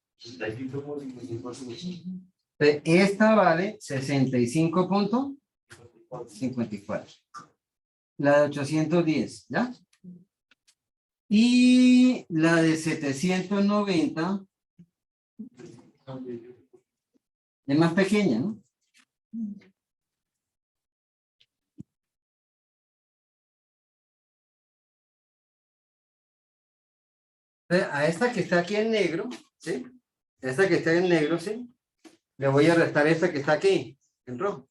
Esta vale 65.54. La de 810, ¿ya? Y la de 790 es más pequeña, ¿no? A esta que está aquí en negro, ¿sí? Esta que está en negro, ¿sí? Le voy a restar esta que está aquí, en rojo.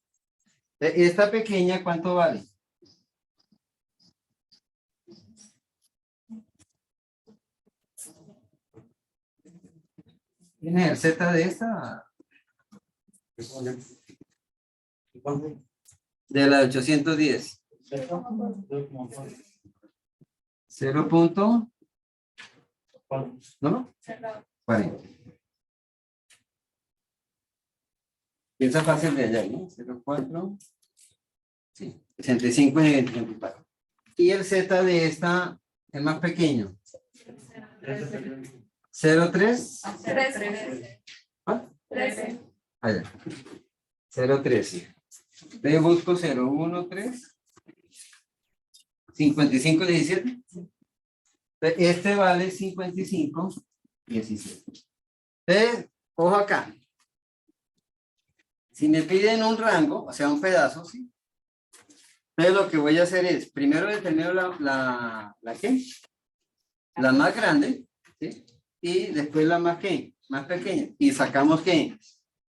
Esta pequeña, ¿cuánto vale? ¿Tiene el Z de esta? De la 810. 0. ¿No? 40. Piensa fácil de allá, ¿no? 0,4. Sí, 65 y 24. Y el Z de esta es más pequeño. 0,3. ¿Ah? 13. Allá. 0,13. Le busco 0,13. 55, 17. Este vale 55, 17. Entonces, ojo acá. Si me piden un rango, o sea, un pedazo, ¿sí? Entonces lo que voy a hacer es, primero determino la ¿qué? La más grande, ¿sí? Y después la más ¿qué? Más pequeña. Y sacamos ¿qué?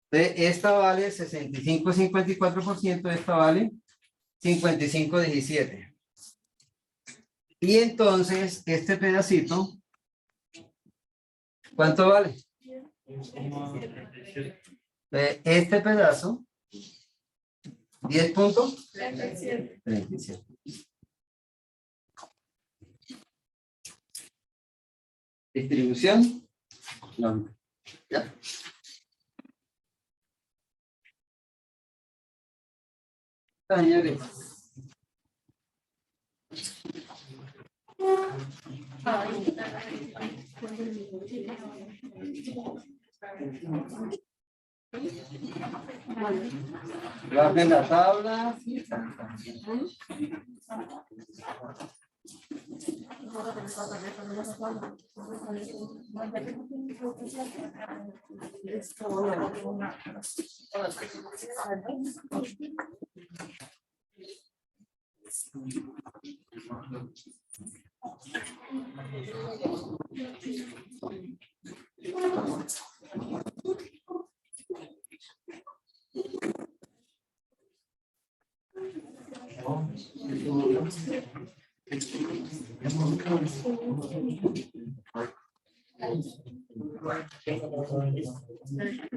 Entonces, esta vale 65,54%, esta vale 55,17. Y entonces, este pedacito, ¿cuánto vale? Este pedazo, 10.37. Distribución. No. ¿Ya? Señores. Guarden la tabla.